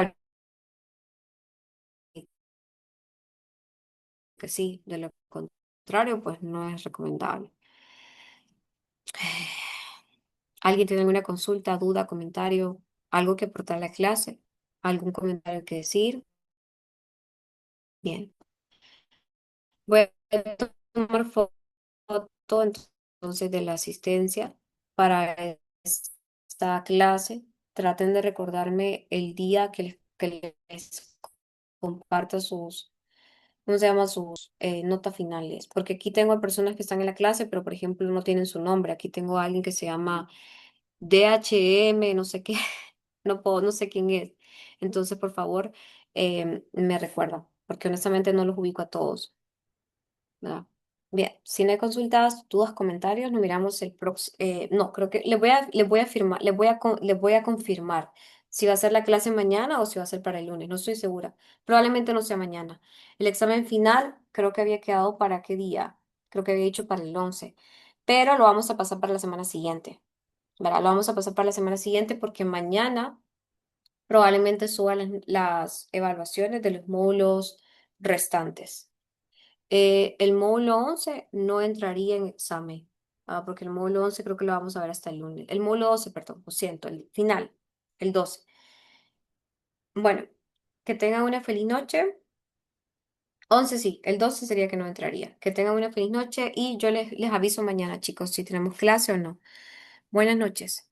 que sí, de lo contrario, pues no es recomendable. ¿Alguien tiene alguna consulta, duda, comentario, algo que aportar a la clase? ¿Algún comentario que decir? Bien. Voy a tomar foto entonces de la asistencia para esta clase. Traten de recordarme el día que les comparta sus, ¿cómo se llama? Sus notas finales. Porque aquí tengo personas que están en la clase, pero por ejemplo no tienen su nombre. Aquí tengo a alguien que se llama DHM, no sé qué, no puedo, no sé quién es. Entonces, por favor, me recuerda, porque honestamente no los ubico a todos. ¿Verdad? Bien, si no hay consultas, dudas, comentarios, nos miramos el próximo. No, creo que les voy a firmar, les voy a confirmar si va a ser la clase mañana o si va a ser para el lunes. No estoy segura. Probablemente no sea mañana. El examen final creo que había quedado para qué día. Creo que había dicho para el 11, pero lo vamos a pasar para la semana siguiente. ¿Verdad? Lo vamos a pasar para la semana siguiente porque mañana probablemente suban las evaluaciones de los módulos restantes. El módulo 11 no entraría en examen, porque el módulo 11 creo que lo vamos a ver hasta el lunes. El módulo 12, perdón, lo siento, el final, el 12. Bueno, que tengan una feliz noche. 11 sí, el 12 sería que no entraría. Que tengan una feliz noche y yo les aviso mañana, chicos, si tenemos clase o no. Buenas noches.